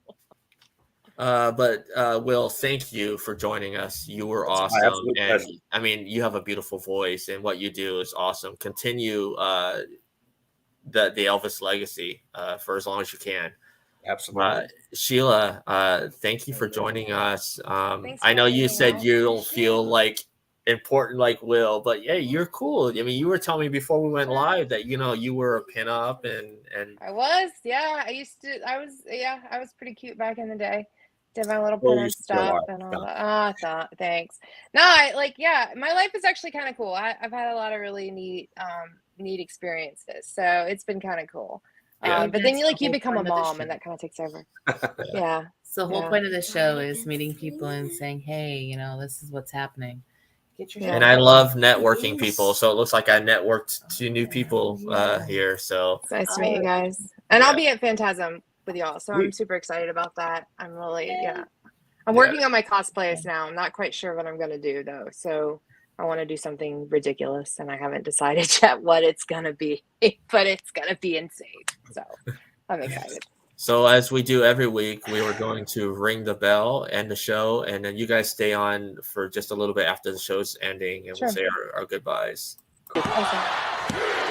But Will, thank you for joining us. You were awesome. And I mean, you have a beautiful voice, and what you do is awesome. Continue the Elvis legacy for as long as you can.
Absolutely.
Sheila, thank you for joining us. I know you said you don't feel like important like Will, but yeah, you're cool. I mean, you were telling me before we went live that you were a pinup and
I was, yeah. I was pretty cute back in the day. Did my little pinup stuff and all that. Thanks. No, my life is actually kind of cool. I've had a lot of really neat experiences, so it's been kind of cool.
Yeah.
But then you become a mom, and that kind of takes over. Yeah.
So the whole point of the show is meeting people and saying, hey, this is what's happening.
And I love networking people, so it looks like I networked to new people here. So
it's nice to meet you guys, and I'll be at Phantasm with y'all, so I'm super excited about that. I'm really I'm working on my cosplays now. I'm not quite sure what I'm going to do though, so I want to do something ridiculous, and I haven't decided yet what it's going to be, but it's going to be insane. So I'm excited.
So as we do every week, we were going to ring the bell, end the show, and then you guys stay on for just a little bit after the show's ending, and we'll say our goodbyes.
Cool. Okay.